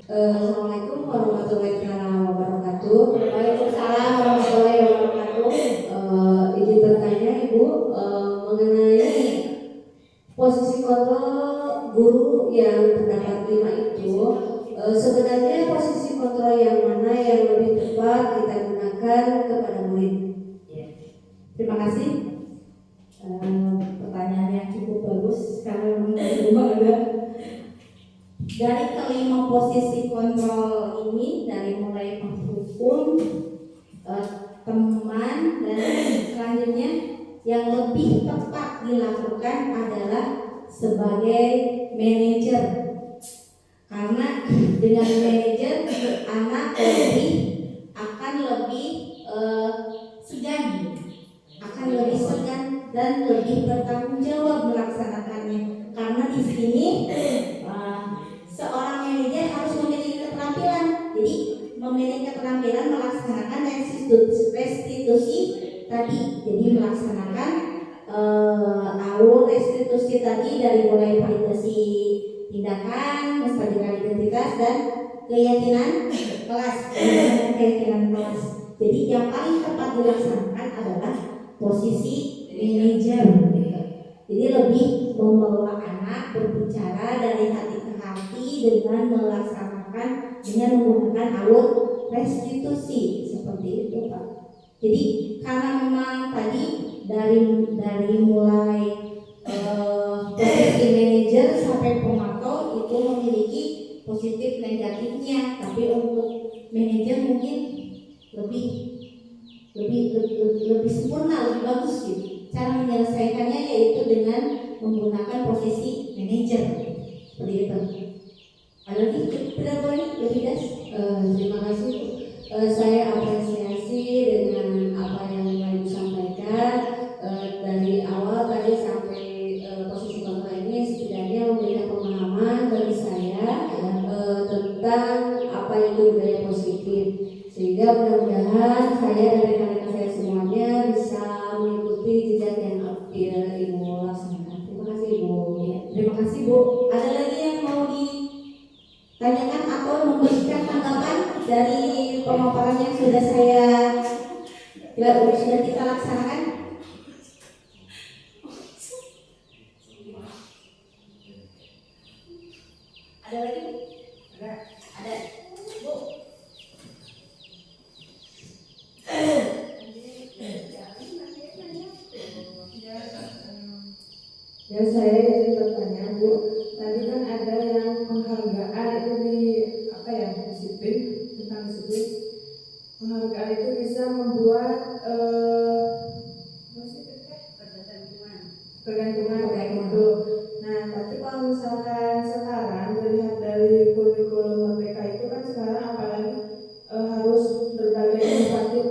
Assalamualaikum warahmatullahi wabarakatuh. Waalaikumsalam warahmatullahi wabarakatuh. Izin bertanya Ibu mengenai posisi kontrol guru yang terdapat 5 itu, sebenarnya posisi kontrol yang mana yang lebih tepat kasih. Pertanyaan yang cukup bagus karena memang ada dari kelima posisi kontrol ini, dari mulai penghukum, teman, dan selanjutnya yang lebih tepat dilakukan adalah sebagai manajer, karena dengan manajer anak akan lebih segan, dan lebih bertanggung jawab melaksanakannya, karena di sini seorang manajer harus memiliki keterampilan. Jadi memiliki keterampilan melaksanakan restitusi tadi. Jadi melaksanakan alur restitusi tadi dari mulai validasi tindakan, menstabilkan identitas, dan keyakinan kelas. Jadi yang paling tepat dilaksanakan adalah posisi manajer. Jadi lebih membawa anak berbicara dari hati ke hati dengan melaksanakan, dengan menggunakan alur restitusi seperti itu, Pak. Jadi karena memang tadi dari mulai posisi manajer sampai pemantau itu memiliki positif negatifnya, tapi untuk manajer mungkin lebih sempurna, lebih bagus gitu. Cara menyelesaikannya yaitu dengan menggunakan posisi manajer seperti itu. Ada lagi tidak boleh lebih das? Terima kasih. Saya apresiasi dengan apa yang Ibu sampaikan. Dari awal tadi sampai posisi kontrol ini setidaknya memberikan pemahaman bagi saya tentang apa itu budaya positif, sehingga mudah-mudahan saya dan rekan-rekan saya semuanya bisa mengikuti jejak yang Ibu laksanakan. Terima kasih, Ibu. Terima kasih, Bu. Ada lagi yang mau ditanyakan atau memberikan tanggapan dari pemaparan yang sudah kita laksanakan? Ada lagi, Bu? Ada. Bu. Ya, saya izin bertanya, Bu. Tadi kan ada yang penghargaan itu disiplin, tentang disiplin. Penghargaan itu bisa membuat ketergantungan kayak gitu. Nah, tapi kalau misalkan sekarang melihat dari kurikulum Merdeka itu kan sekarang apalagi harus berbagai inisiatif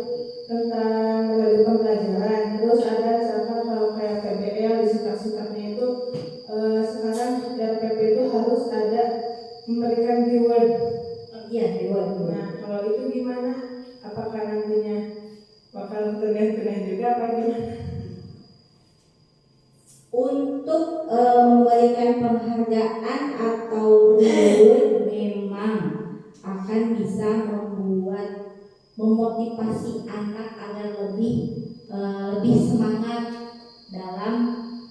tentang berbagai pembelajaran. Terus ada misalkan kalau kayak PBL di sikap-sikapnya itu sekarang RPP itu harus ada memberikan reward. Iya, reward. Nah, kalau itu gimana? Apakah nantinya bakal tergantung juga apa gimana? Untuk memberikan penghargaan atau reward memang akan bisa memotivasi anak agar lebih semangat dalam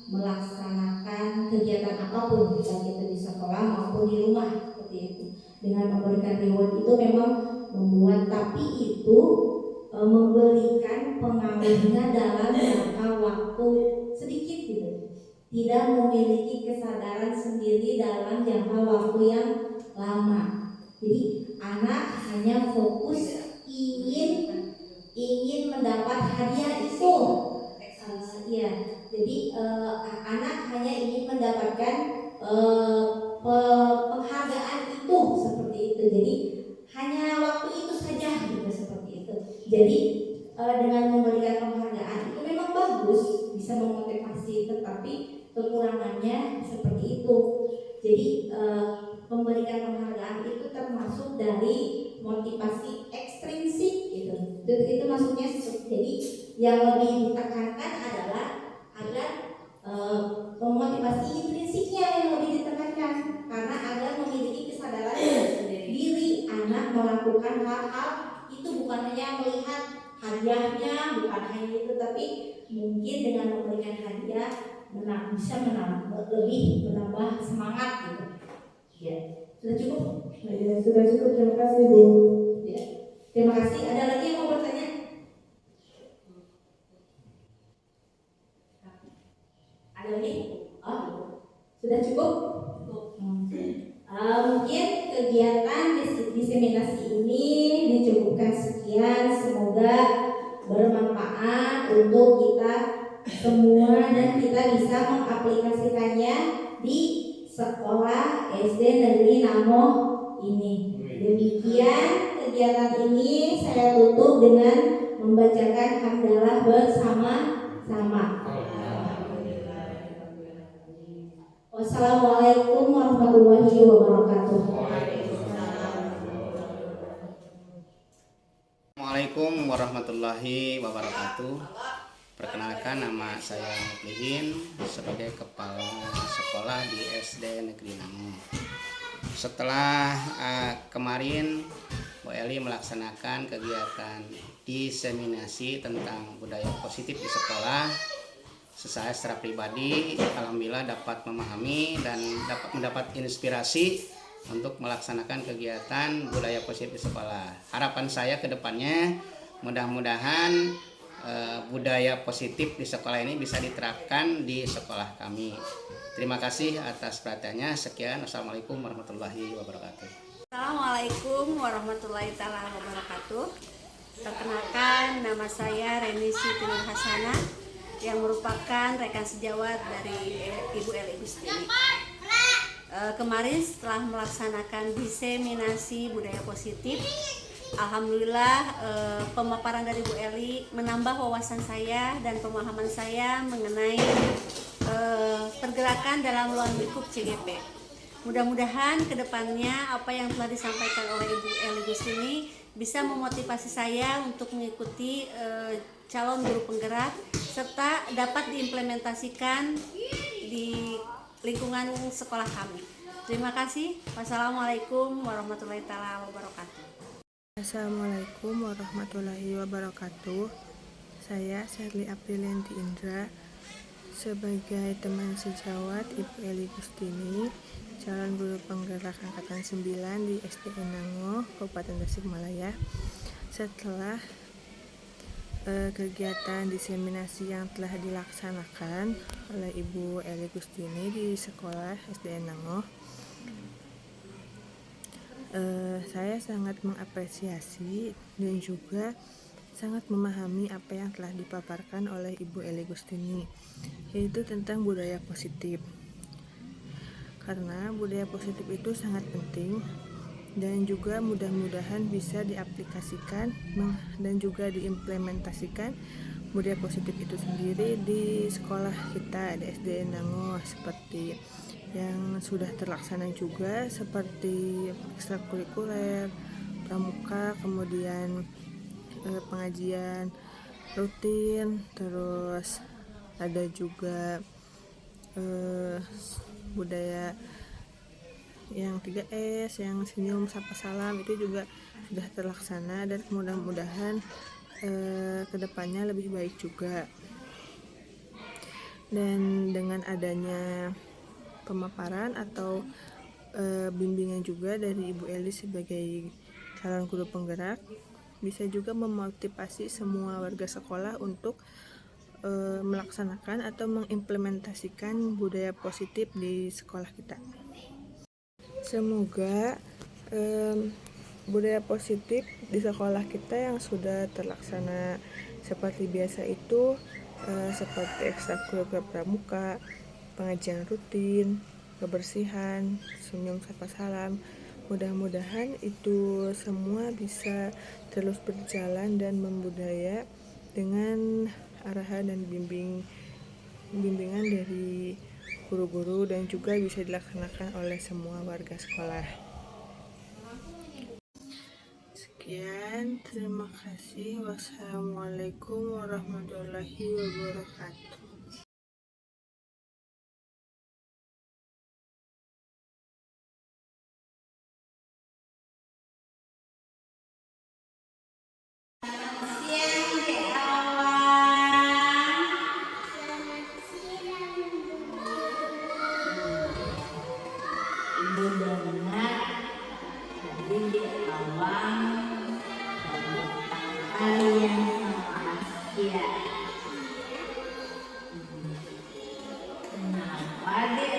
melaksanakan kegiatan apapun, baik itu di sekolah maupun di rumah seperti itu. Dengan memberikan reward itu memang membuat, tapi itu memberikan pengaruhnya dalam jangka waktu sedikit gitu. Tidak memiliki kesadaran sendiri dalam jangka waktu yang lama. Jadi anak hanya fokus ingin mendapat hadiah itu. Iya. Jadi anak hanya ingin mendapatkan penghargaan itu seperti itu. Jadi hanya waktu itu saja gitu, seperti itu. Jadi dengan memberikan penghargaan itu memang bagus, bisa memotivasi, tetapi kekurangannya seperti itu. Jadi memberikan penghargaan itu termasuk dari motivasi ekstrinsik gitu. Itu maksudnya. Jadi yang lebih ditekankan adalah agar memotivasi intrinsiknya yang lebih ditekankan, karena agar memiliki kesadaran diri anak melakukan hal-hal itu, bukan hanya melihat hadiahnya, bukan hanya itu, tapi mungkin dengan memberikan hadiah bisa lebih menambah semangat gitu. Ya, sudah cukup? Ya, sudah cukup. Terima kasih, Bu. Ya. Terima kasih. Ada lagi yang mau bertanya? Sudah cukup? Mungkin kegiatan diseminasi ini dicukupkan sekian. Semoga bermanfaat untuk kita semua dan kita bisa mengaplikasikannya di sekolah SD Negeri Namoh ini. Demikian kegiatan ini saya tutup dengan membacakan hamdalah bersama-sama. Wassalamualaikum warahmatullahi wabarakatuh. Assalamualaikum warahmatullahi wabarakatuh. Perkenalkan, nama saya Muklihin sebagai kepala sekolah di SD Negeri Namoh. Setelah kemarin Bu Eli melaksanakan kegiatan diseminasi tentang budaya positif di sekolah, saya secara pribadi alhamdulillah dapat memahami dan dapat mendapat inspirasi untuk melaksanakan kegiatan budaya positif di sekolah. Harapan saya ke depannya mudah-mudahan budaya positif di sekolah ini bisa diterapkan di sekolah kami. Terima kasih atas perhatiannya. Sekian. Assalamualaikum warahmatullahi wabarakatuh. Assalamualaikum warahmatullahi wabarakatuh. Perkenalkan, nama saya Reni Siti Nur Hasanah yang merupakan rekan sejawat dari Ibu Eli Gustini. Kemarin setelah melaksanakan diseminasi budaya positif, alhamdulillah pemaparan dari Bu Eli menambah wawasan saya dan pemahaman saya mengenai pergerakan dalam ruang lingkup CGP. Mudah-mudahan kedepannya apa yang telah disampaikan oleh Ibu Eli Gustini bisa memotivasi saya untuk mengikuti calon guru penggerak serta dapat diimplementasikan di lingkungan sekolah kami. Terima kasih. Wassalamualaikum warahmatullahi wabarakatuh. Assalamualaikum warahmatullahi wabarakatuh. Saya Sherly Aprilianti Indra sebagai teman sejawat Ibu Eli Gustini, calon guru penggerak angkatan 9 di SD Namoh, Kabupaten Tasikmalaya. Setelah kegiatan diseminasi yang telah dilaksanakan oleh Ibu Eli Gustini di sekolah SD Namoh, saya sangat mengapresiasi dan juga sangat memahami apa yang telah dipaparkan oleh Ibu Eli Gustini, yaitu tentang budaya positif. Karena budaya positif itu sangat penting dan juga mudah-mudahan bisa diaplikasikan dan juga diimplementasikan budaya positif itu sendiri di sekolah kita di SD Namoh, seperti yang sudah terlaksana juga seperti ekstrakurikuler, pramuka, kemudian pengajian rutin, terus ada juga budaya yang 3S, yang senyum sapa salam, itu juga sudah terlaksana dan mudah-mudahan kedepannya lebih baik juga. Dan dengan adanya pemaparan atau bimbingan juga dari Ibu Eli sebagai calon guru penggerak, bisa juga memotivasi semua warga sekolah untuk melaksanakan atau mengimplementasikan budaya positif di sekolah kita. Semoga budaya positif di sekolah kita yang sudah terlaksana seperti biasa itu seperti ekstrakurikuler pramuka, pengajian rutin, kebersihan, senyum sapa salam, mudah-mudahan itu semua bisa terus berjalan dan membudaya dengan arahan dan bimbingan dari guru-guru dan juga bisa dilaksanakan oleh semua warga sekolah. Sekian, terima kasih. Wassalamualaikum warahmatullahi wabarakatuh. Kenapa deh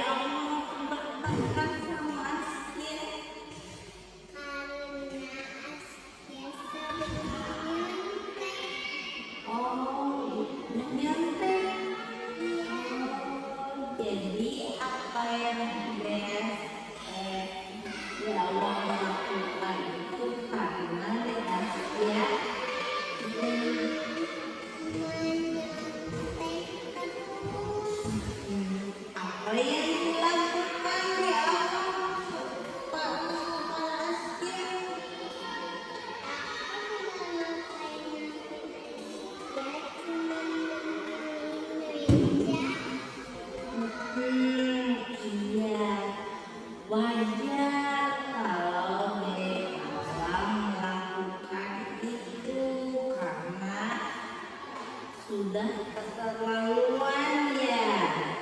sudah keterlaluan ya,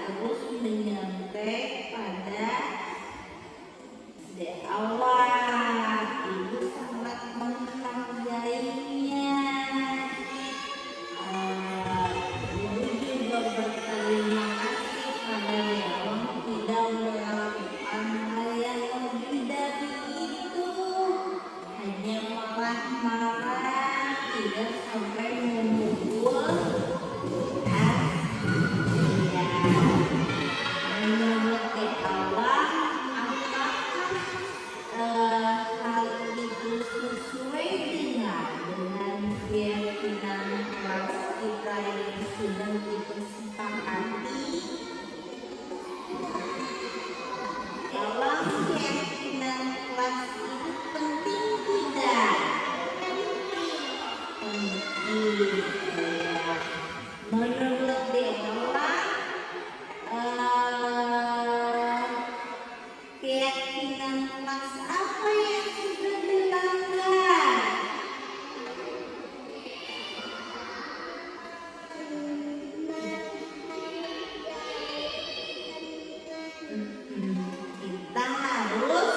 terus menyontek pada Allah. Ibu sangat menghargainya. Ibu juga berterima kasih pada Allah tidak melakukan hal yang lebih dari itu, hanya marah-marah, tidak sampai memukul. Menurut Allah, hal itu sesuai dengan keyakinan kelas kita yang sudah disepakati? Dalam keyakinan kelas itu penting tidak? Penting. Menurut Allah, keyakinan kelas apa yang sudah dilanggar? Kita harus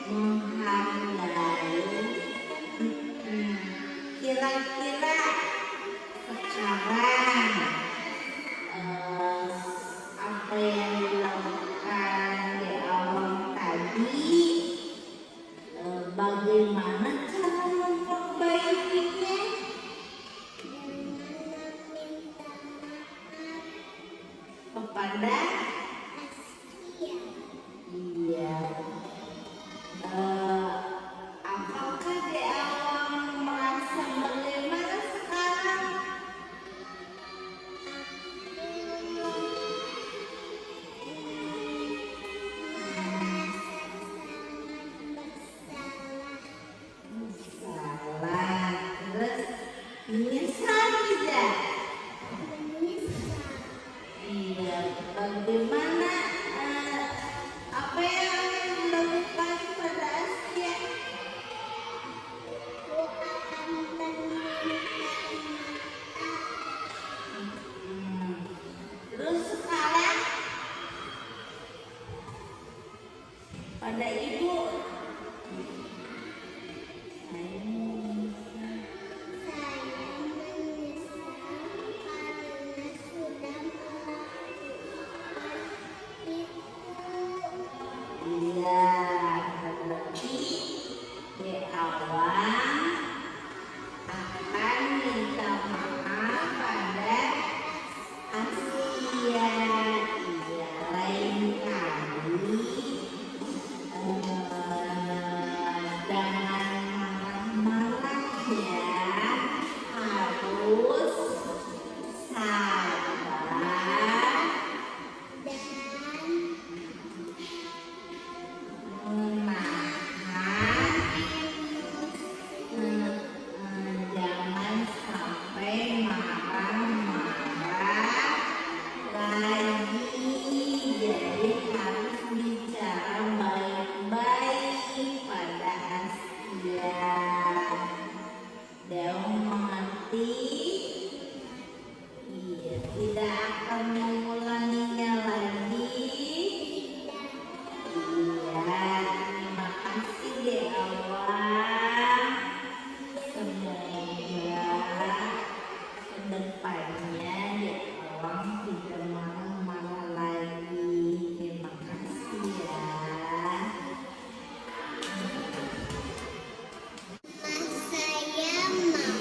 menghargai. Kira-kira sekarang apa yang dilakukan di awal tadi, bagaimana cara memperbaikinya? Kepada iya. Apakah di awal merasa bagaimana sekarang? Salah. Terus menyesal tidak? Iya. Bagaimana apa yang akan dilakukan pada Asia? Terus sekarang pada ibu, iya, berarti di awal akan minta maaf pada Asia. Iya, lain kali jangan marah-marah ya, harus sabar dan menahan, jangan sampai marah-marah lagi. Jadi harus bicara baik-baik pada Asia. Dewa mengerti? Iya, tidak akan mengulanginya lagi. Iya, terima kasih di Allah. Semoga kedepannya di Allah tidak marah-marah lagi. Terima kasih ya. Saya Mawar.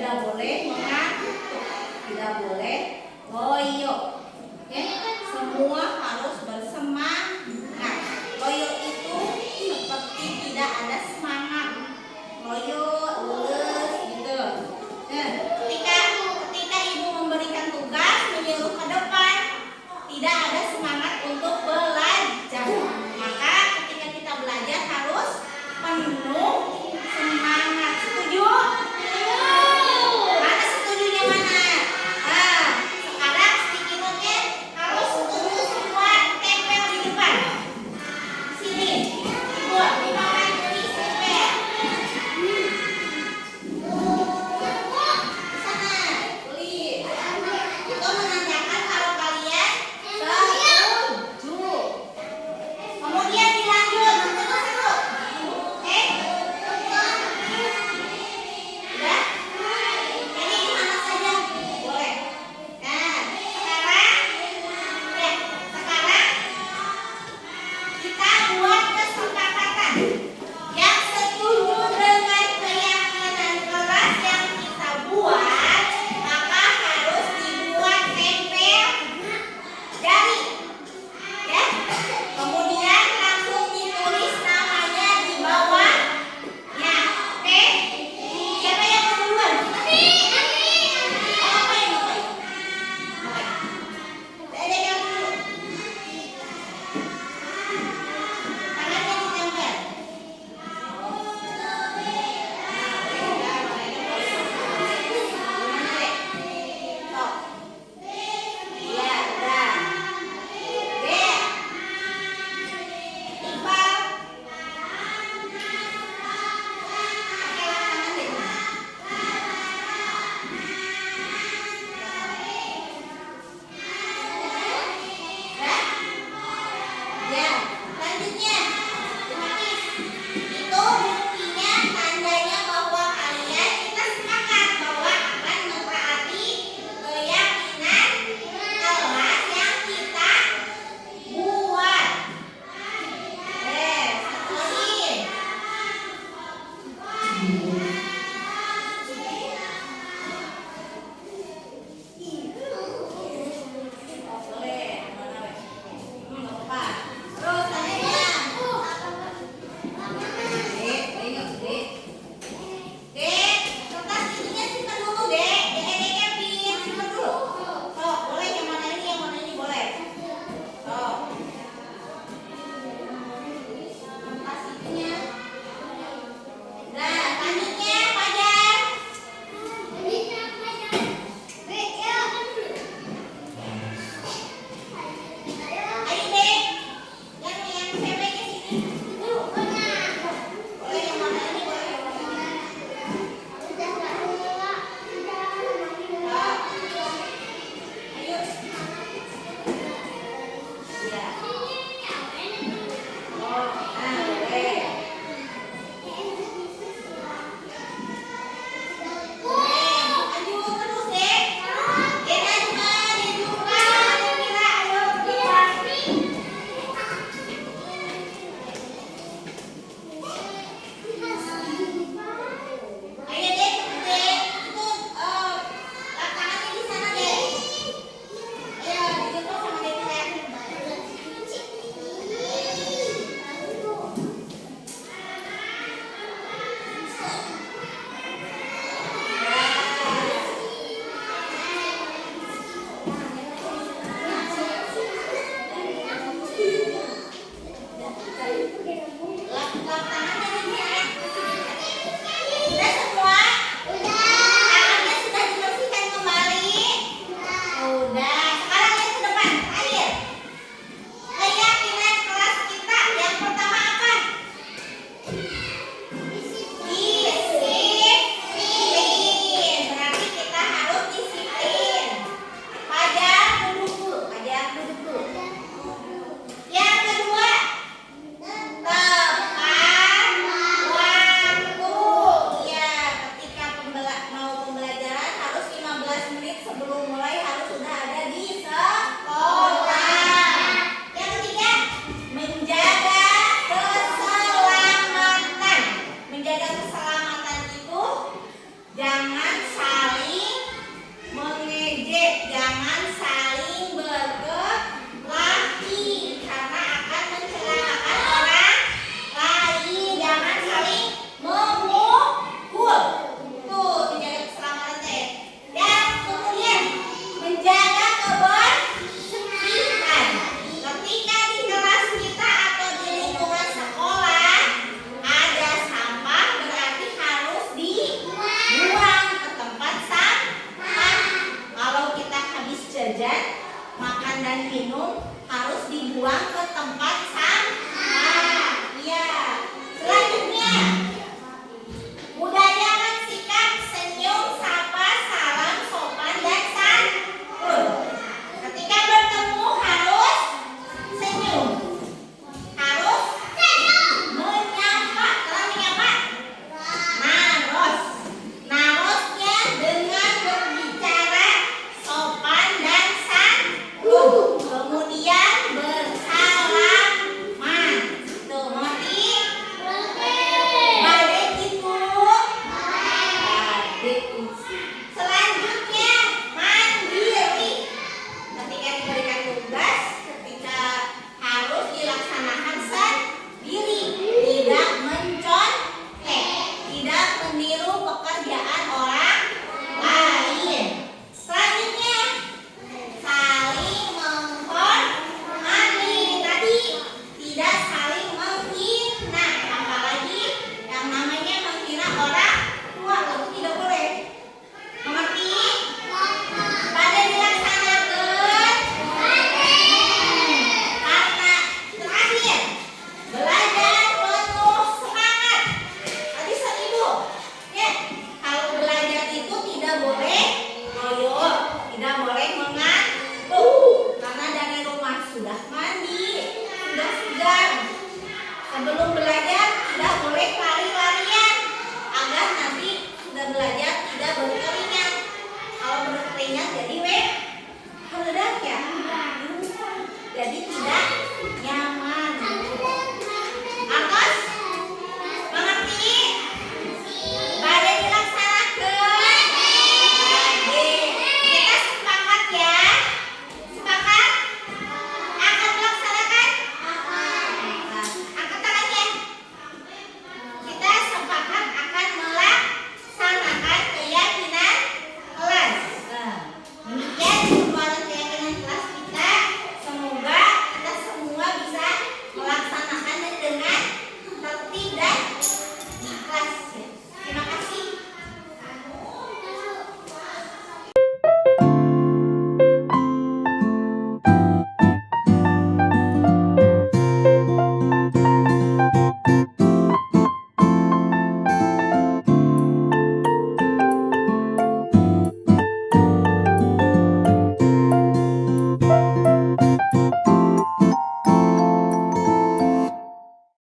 tidak boleh tidak boleh loyo. Oke, semua harus bersemangat. Loyo itu seperti tidak ada semangat. Loyo, lulus gitu. Nah, ketika ibu memberikan tugas menyuruh ke depan, tidak ada semangat untuk belajar. Maka ketika kita belajar harus penuh semangat. Setuju? Mana setujunya mana? Nah, sekarang sticky note-nya harus setuju semua tempel di depan. Sini. Ibu, di bawah ini tempel. Sana, tulis. Itu menandakan kalau kalian setuju. Kemudian dilanjut satu-satu. Udah? Ini di mana saja? Boleh. Nah, sekarang kita buat kesepakatan. Yang setuju dengan keyakinan kelas yang kita buat, maka harus dibuat tempel jari. Ya. Kemudian langsung ditulis namanya di bawahnya. Oke? Siapa yang mau duluan? Oh, apa yang mau? Dedek yang dulu. Tangannya ditempel. Gimana, Dek? Sok. Iya, udah. Dek. Iqbal. Pakai tangan, Dek. Udah? Ya, selanjutnya itu buktinya tandanya bahwa kalian kita sepakat bahwa akan mentaati keyakinan kelas yang kita buat. Satu lagi. Boleh, mana weh? Nggak apa-apa. Terus selanjutnya. Dek, ingat Dek. Dek, kertas ininya simpan dulu Dek. Dek Kevin, simpan dulu. Sok, boleh yang mana ini boleh. Sok. Kertas ininya. Nah, selanjutnya Fajar. Dek, ya. Ayo Dek. Yang ceweknya sini. Boleh yang mana ini, boleh yang mana ini. Ayo. Ya. Oh, nah boleh. Maju terus Dek. Dek ajukan, Kira, ayo Kira. Ayo Dek, Dek. Itu tangannya di sana Dek. Ayo dijemput sama Dek Kira. Lap tangannya ini ya. Udah semua? Tangannya sudah dibersihkan kembali? Udah. Sekarang lihat ke depan. Terakhir. Keyakinan kelas kita yang pertama apa? Disiplin. Berarti kita harus disiplin. Fajar duduk dulu. Yang kedua, tepat waktu. Ya, ketika mau pembelajaran harus 15 menit sebelum mulai